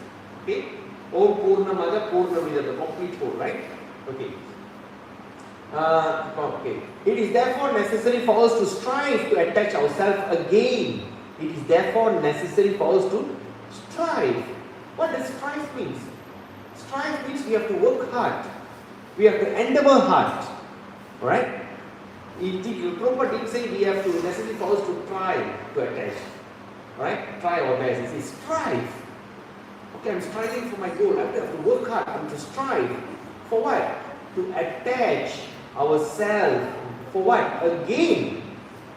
Okay? Om Purnamada Purnamida, the complete whole, right? Okay. Okay. It is therefore necessary for us to strive to attach ourselves again. It is therefore necessary for us to strive. What does strive mean? Strive means we have to work hard. We have to endeavor hard. Alright? Prabhupada didn't say we have to necessary for us to try to attach. Alright? Try our best. He says strive. Okay, I'm striving for my goal. I have to work hard. I have to strive. For what? To attach ourselves. For what? Again.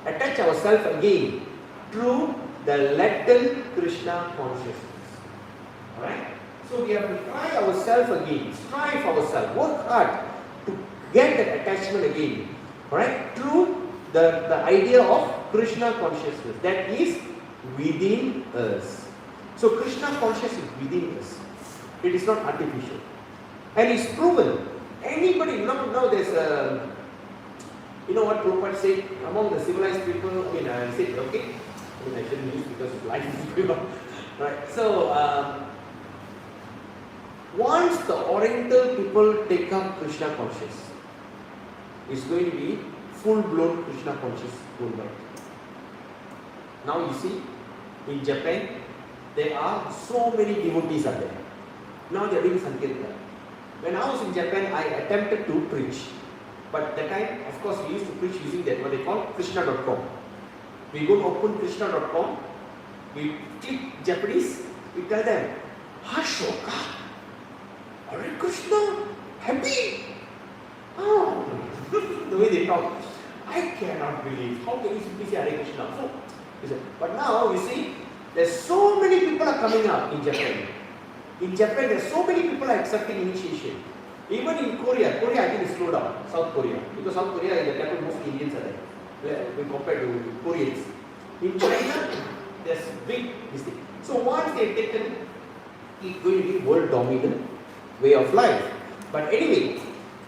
Attach ourselves again. Through the latent Krishna consciousness. Alright? So we have to try ourselves again. Strive ourselves. Work hard to get that attachment again. Alright? Through the idea of Krishna consciousness. That is within us. So Krishna consciousness is within us. It is not artificial. And it's proven. Anybody, now there's a, you know what Prabhupada said among the civilized people, he said, okay, I shouldn't use because life is going on. Right. So, once the Oriental people take up Krishna consciousness, it's going to be full-blown Krishna conscious worldwide. Now you see, in Japan, there are so many devotees are there. Now they are doing Sankirtan. When I was in Japan, I attempted to preach. But that time, of course, we used to preach using that, what they call Krishna.com. We go to open Krishna.com, we click Japanese, we tell them, Ashoka, Hare Krishna, happy. Oh, the way they talk. I cannot believe. How can you simply say Hare Krishna? So, but now, you see, there's so many people are coming up in Japan. In Japan, there's so many people are accepting initiation. Even in Korea, I think is slowed down, South Korea. Because South Korea is the capital, most Indians are there. When compared to Koreans. In China, there's big mistake. So once they've taken, it's going to be world dominant way of life. But anyway,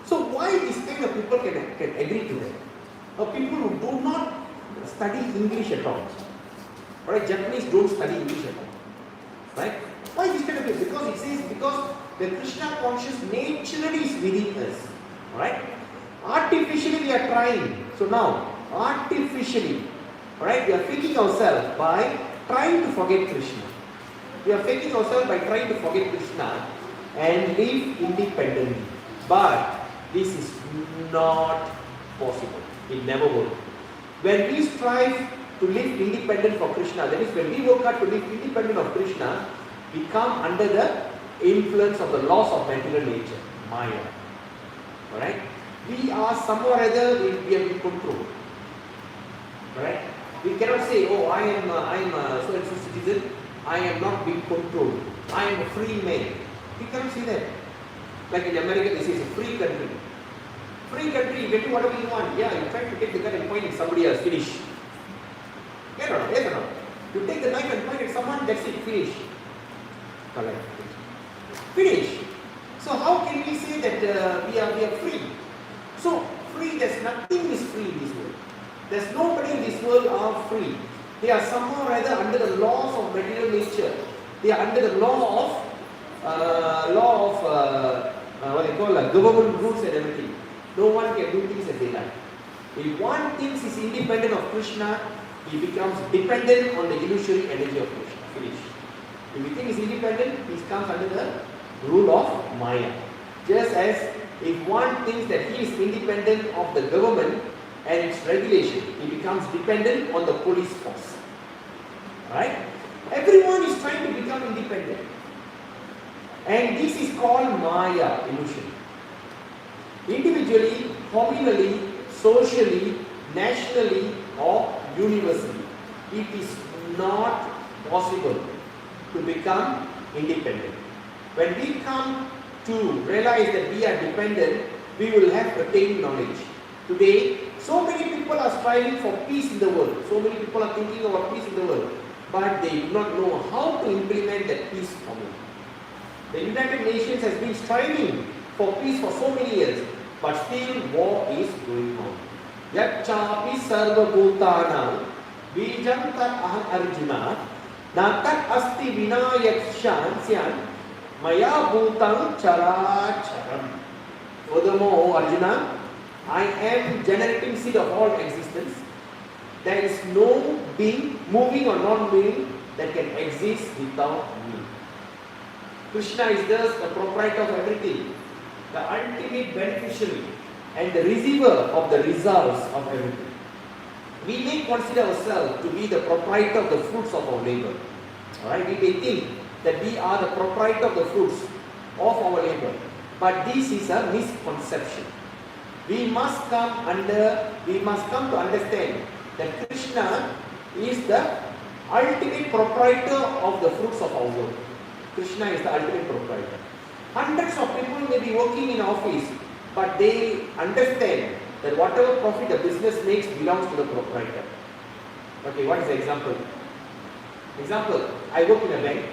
so why this kind of people can agree to that? Now people who do not study English at all. Right? Japanese don't study English at all. Right? Why this kind of people? Because it says, because the Krishna conscious naturally is within us. Alright? Artificially we are trying. So now, artificially, alright, we are faking ourselves by trying to forget Krishna. we are faking ourselves by trying to forget Krishna and live independently. But this is not possible. It never works. When we strive to live independent for Krishna, that is when we work hard to live independent of Krishna, we come under the influence of the laws of material nature, Maya. Alright? We are somewhere or other, we are in control. Alright? We cannot say, oh, I am a so-and-so citizen, I am not being controlled. I am a free man. We cannot say that. Like in America, they say it's a free country. Free country, you can do whatever you want. Yeah, you try to take the gun and point at somebody else, finish. Yes or no? Yes or no? You take the knife and point at someone, that's it, finish. Correct. Finish. So how can we say that we are free? So free, there's nothing is free in this world. There's nobody in this world are free. They are somehow or other under the laws of material nature. They are under the law of what they call government rules and everything. No one can do things as they like. If one thinks is independent of Krishna, he becomes dependent on the illusory energy of Krishna. Finish. If he thinks is independent, he comes under the rule of Maya. Just as if one thinks that he is independent of the government and its regulation, he becomes dependent on the police force. Right? Everyone is trying to become independent. And this is called Maya, illusion. Individually, communally, socially, nationally, or universally, it is not possible to become independent. When we come to realize that we are dependent, we will have attained knowledge. Today, so many people are striving for peace in the world. So many people are thinking about peace in the world, but they do not know how to implement that peace formula. The United Nations has been striving for peace for so many years, but still war is going on. Yachapi sarva bhutanam bijam tat aham arjuna natat asti vinayakshan maya bhutam characharam. Furthermore, Arjuna, I am generating seed of all existence. There is no being, moving or non-moving, that can exist without me. Krishna is thus the proprietor of everything, the ultimate beneficiary and the receiver of the results of everything. We may consider ourselves to be the proprietor of the fruits of our labor. Alright, we may think that we are the proprietor of the fruits of our labor, but this is a misconception. We must come to understand that Krishna is the ultimate proprietor of the fruits of our work. Krishna is the ultimate proprietor. Hundreds of people may be working in office, but they understand that whatever profit the business makes belongs to the proprietor. Okay, what is the example? Example, I work in a bank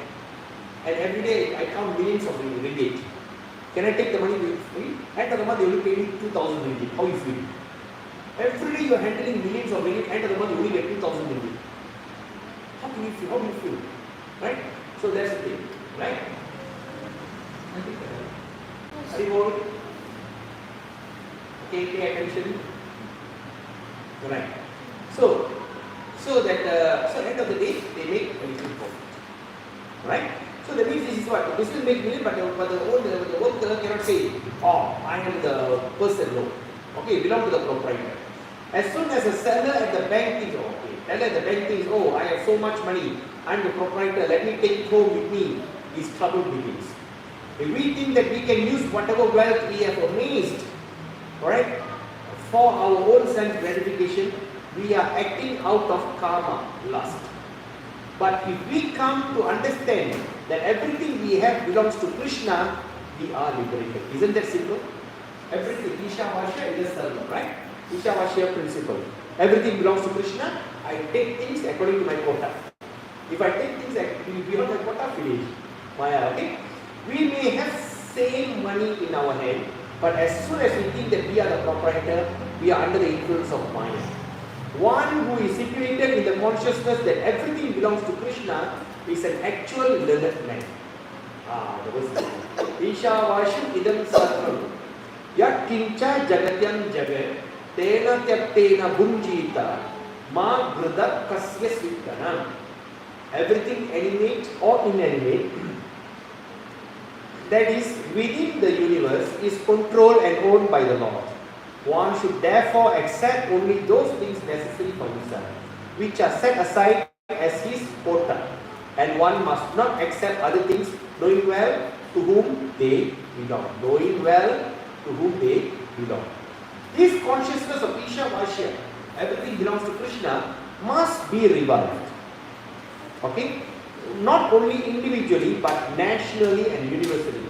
and every day I count millions of ringgit. Can I take the money with me? End of the month they will pay me 2,000 ringgit. How you feel? Every day you are handling millions of ringgit, end of the month you only get 2,000 ringgit. How can you feel? How do you feel? Right? So that's the thing. Right? Are you all? Okay, pay attention. Right. So end of the day they make a little profit. Right? So that means this is what? The business makes million, but the worker cannot say, oh, I am the person. No. Okay, it belongs to the proprietor. As soon as a seller at the bank thinks, seller at the bank thinks, oh, I have so much money, I am the proprietor, let me take it home with me, his trouble begins. If we think that we can use whatever wealth we have amassed, alright, for our own self-gratification, we are acting out of karma, lust. But if we come to understand that everything we have belongs to Krishna, we are liberated. Isn't that simple? Everything, Ishavasya is a sarva, right? Ishavasya principle. Everything belongs to Krishna. I take things according to my quota. If I take things beyond my quota, finish. Maya, okay? We may have same money in our hand, but as soon as we think that we are the proprietor, we are under the influence of Maya. One who is situated in the consciousness that everything belongs to Krishna is an actual learned man. The verse is Ishavashim idam sarvam yat kincha jagatyam jagat tena tyaktena bhunjita ma grudat kasya svittana. everything animate or inanimate that is within the universe is controlled and owned by the Lord. One should therefore accept only those things necessary for himself, which are set aside as his quota, and one must not accept other things, knowing well to whom they belong. Knowing well to whom they belong. This consciousness of Isha Vashya, everything belongs to Krishna, must be revived. Okay? Not only individually but nationally and universally.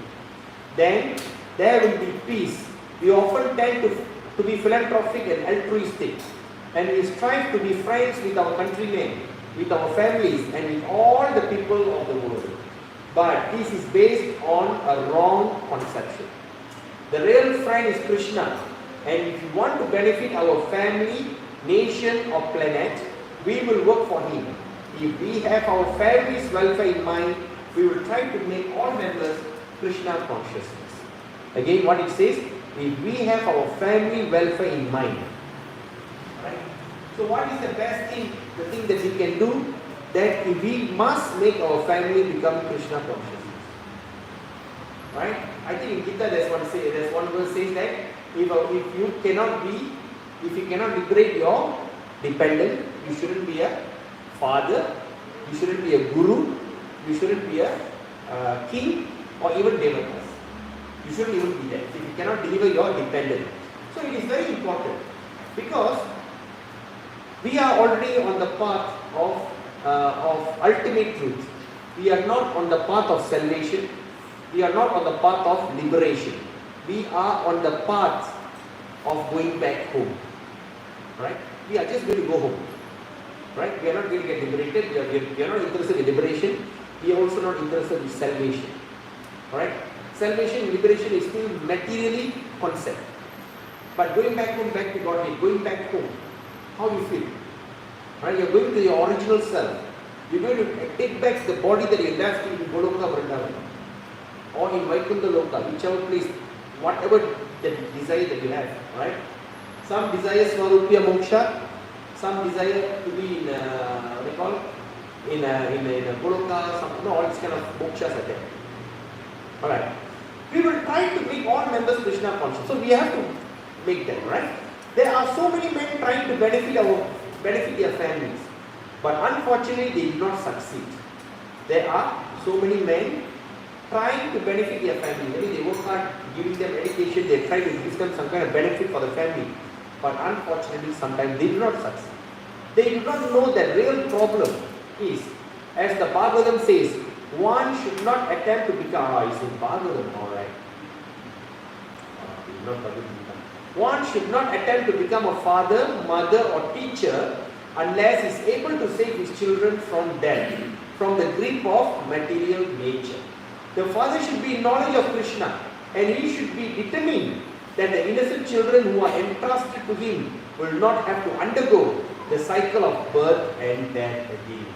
Then there will be peace. We often tend to be philanthropic and altruistic, and we strive to be friends with our countrymen, with our families, and with all the people of the world. But this is based on a wrong conception. The real friend is Krishna, and if we want to benefit our family, nation or planet, we will work for him. If we have our family's welfare in mind, we will try to make all members Krishna consciousness. Again, what it says, if we have our family welfare in mind. Right? So what is the best thing, the thing that we can do? That if we must make our family become Krishna consciousness. Right? I think in Gita there's one verse says that if you cannot liberate your dependent, you shouldn't be a father, you shouldn't be a guru, you shouldn't be a king or even devatas. You shouldn't even be that. If you cannot deliver your dependent. So it is very important because we are already on the path of ultimate truth. We are not on the path of salvation. We are not on the path of liberation. We are on the path of going back home. Right? We are just going to go home. Right? We are not going to get liberated. We are not interested in liberation. We are also not interested in salvation. Right? Salvation and liberation is still materially concept. But going back home, back to Godhead, going back home, how you feel? Right? You are going to your original self. You are going to take back the body that you left in Goloka Vrindavan or in Vaikuntha Loka, whichever place, whatever the desire that you have. Right? Some desire Swarupya Moksha, some desire to be in what they call in a Goloka, all these kind of mokshas are there. Alright. We will try to make all members Krishna conscious. So we have to make them, right? There are so many men trying to benefit their families. But unfortunately they did not succeed. There are so many men trying to benefit their family. Maybe they work hard giving them education, they try to give them some kind of benefit for the family. But unfortunately sometimes they do not succeed. They do not know that real problem is, as the Bhagavatam says, one should not attempt to become, it's in Bhagavatam, alright. One should not attempt to become a father, mother or teacher unless he is able to save his children from death, from the grip of material nature. The father should be in knowledge of Krishna and he should be determined that the innocent children who are entrusted to him will not have to undergo the cycle of birth and death again.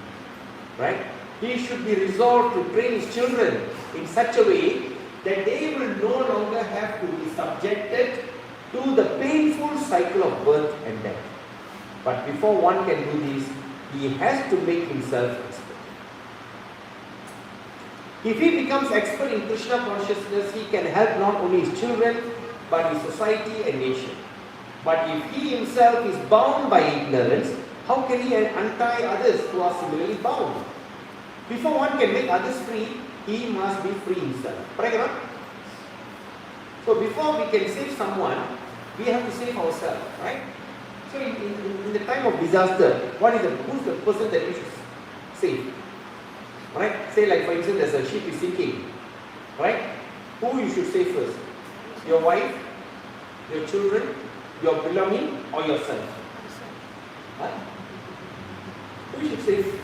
Right? He should be resolved to train his children in such a way that they will no longer have to be subjected to the painful cycle of birth and death. But before one can do this, he has to make himself expert. If he becomes expert in Krishna consciousness, he can help not only his children, but his society and nation. But if he himself is bound by ignorance, how can he untie others who are similarly bound? Before one can make others free, he must be free himself. Correct? So before we can save someone, we have to save ourselves, right? So in the time of disaster, who's the person that we should save? Right? Say like for instance, there's a ship is sinking, right? Who you should save first? Your wife, your children, your belonging, or yourself? Huh? Who should save?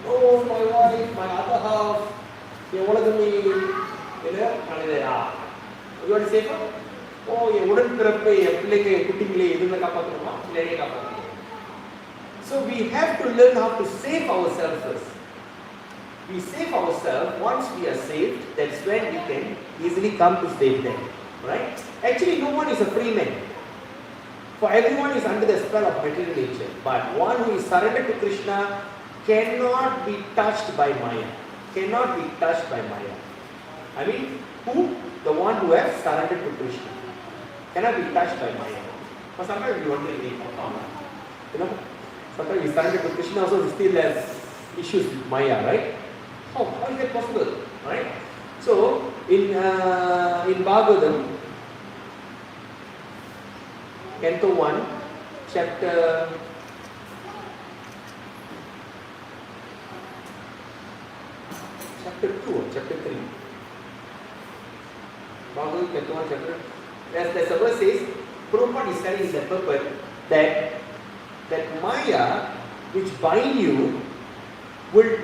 Oh, my wife, my other half, you want to save her? Oh, so we have to learn how to save ourselves first. We save ourselves. Once we are saved, that's when we can easily come to save them. Right? Actually, no one is a free man. For everyone is under the spell of material nature. But one who is surrendered to Krishna, cannot be touched by Maya. Cannot be touched by Maya. I mean, who? The one who has surrendered to Krishna. Cannot be touched by Maya. But sometimes we wonder, you know, sometimes we surrender to Krishna also, we still have issues with Maya, right? How is that possible? Right? So, in Bhagavatam, Canto 1, chapter 2 or chapter 3. Bhagavatam, Canto 1, chapter 3. As the verse says, Prabhupada is telling the purpose that Maya, which bind you, will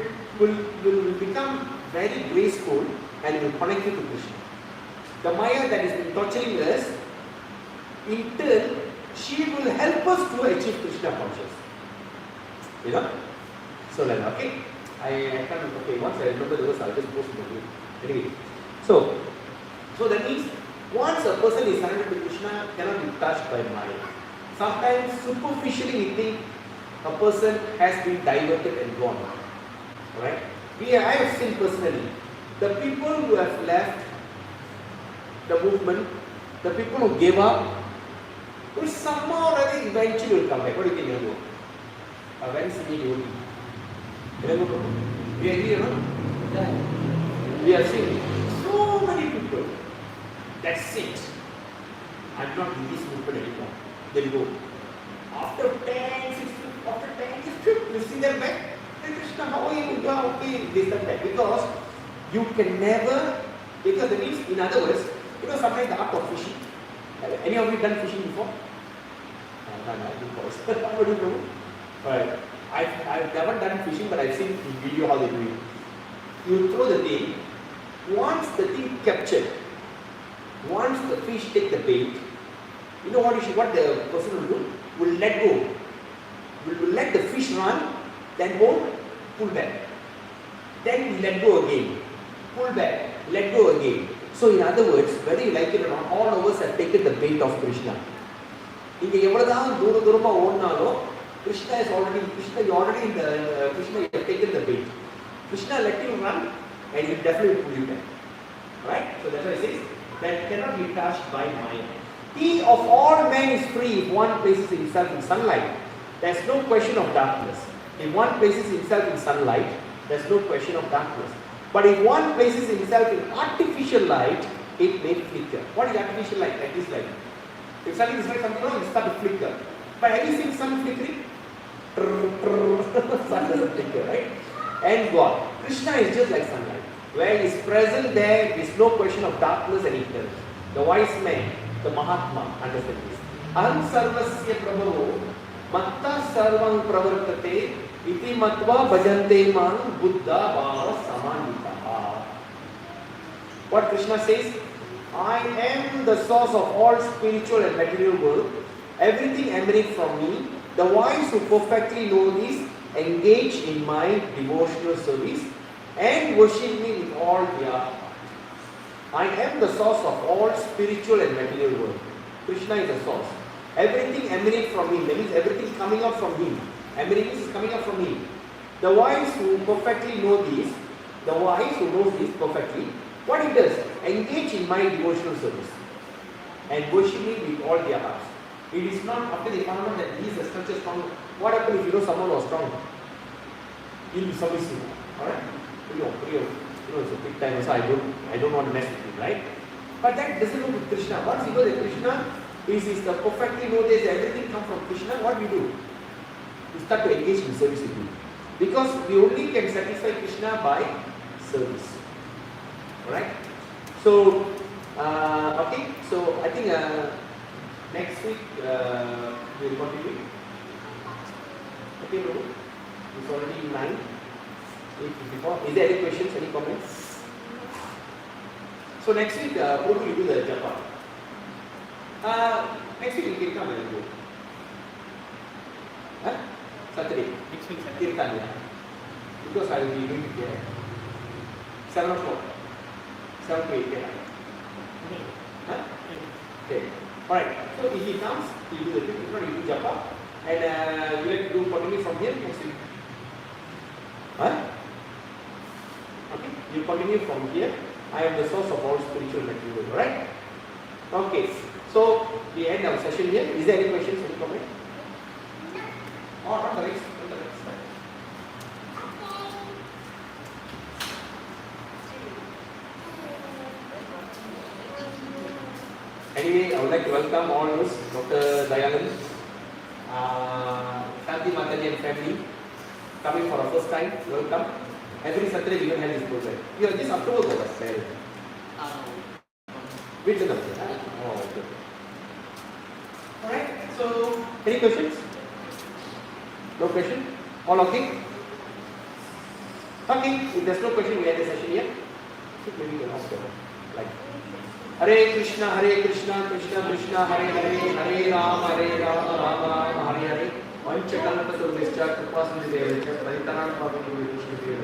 become very graceful and will connect you to Krishna. The Maya that has been torturing us, in turn, she will help us to achieve Krishna consciousness. You know? So then, okay? I can't, okay, once I remember the verse, I'll just post it on you. Anyway, so that means once a person is surrendered to Krishna, cannot be touched by Maya. Sometimes superficially we think a person has been diverted and gone. Alright? I have seen personally, the people who have left the movement, the people who gave up, will somehow or other eventually will come back. What do you think, Yango? A very silly devotee. We agree, you know? Yeah. We have seen so many people. That's it. I'm not in this movement anymore. They'll go. After 10, 16, after 10, 15, you see them back. Hey Krishna, how are you? Yeah, okay, this and that. Because you can never, because that means, in other words, you know, sometimes the art of fishing. Any of you done fishing before? No, I do first. How do you do? Alright. I've never done fishing, but I've seen in video how they do it. You throw the thing, once the thing captured, once the fish take the bait, you know what the person will do? Will let go. Will let the fish run, then hold, pull back. Then we let go again. Pull back, let go again. So in other words, whether you like it or not, all of us have taken the bait of Krishna. In the Krishna is already in the Krishna has taken the bait. Krishna let you run and he will definitely pull you back. Right? So that's why it says that cannot be touched by Maya. He of all men is free if one places himself in sunlight. There's no question of darkness. If one places himself in sunlight, there's no question of darkness. But if one places himself in artificial light, it may flicker. What is artificial light? Like this light. If something is like something wrong, it starts to flicker. But have you seen sun flickering? Sun doesn't flicker, right? And God. Krishna is just like sunlight. Where he is present, there is no question of darkness and ignorance. The wise man, the Mahatma, understand this. Aham sarvasya prabhavo matta sarvam pravartate iti matva bhajante man buddha bhava samanitaha. What Krishna says? I am the source of all spiritual and material world. Everything emanates from me. The wise who perfectly know this engage in my devotional service and worship me with all their heart. I am the source of all spiritual and material world. Krishna is the source. Everything emanates from him. That means everything coming up from him. Everything is coming up from him. The wise who perfectly know this, the wise who knows this perfectly, what he does? Engage in my devotional service and worship me with all their hearts. It is not after they found out that he is a structure strong. What happens if you know someone was strong? He'll be submissive. Alright? It's a big time, so I don't want to mess with him, right? But that doesn't go with Krishna. Once you know that Krishna is the perfectly know this, everything comes from Krishna, what do? You start to engage in service with him. Because we only can satisfy Krishna by service. Alright? So, okay, so I think next week we'll continue. Okay, bro? It's already 9. 8:54. Is there any questions, any comments? So next week, who will do the japa? Next week you can come and go. Huh? Saturday. Next week Saturday. Kirtan, yeah. Because I will be doing it here. 7 o'clock. 7 to 8 here. Huh? Okay. Alright. So if he comes, he'll do the thing. If not, he'll do japa. And we'll do continue from here next week. Huh? Okay, you continue from here. I am the source of all spiritual material, right? Okay, so we end our session here. Is there any questions, any comment? Or on the next slide. Anyway, I would like to welcome all those, Dr. Dayalan, Shanti Mataji and family, coming for the first time. Welcome. Every Saturday we will have this program. You are just afterwards or what? With the number. Oh, okay. Alright, so any questions? No question? All okay? Okay, if there's no question, we end the session here. Maybe you can ask them. Like Hare Krishna, Krishna Krishna, Hare Hare, Hare Rama, Rama Hare Hare. Vanchakalpatarubhischa, Kripasindhuvescha, Paritanam Pavamudibhishya.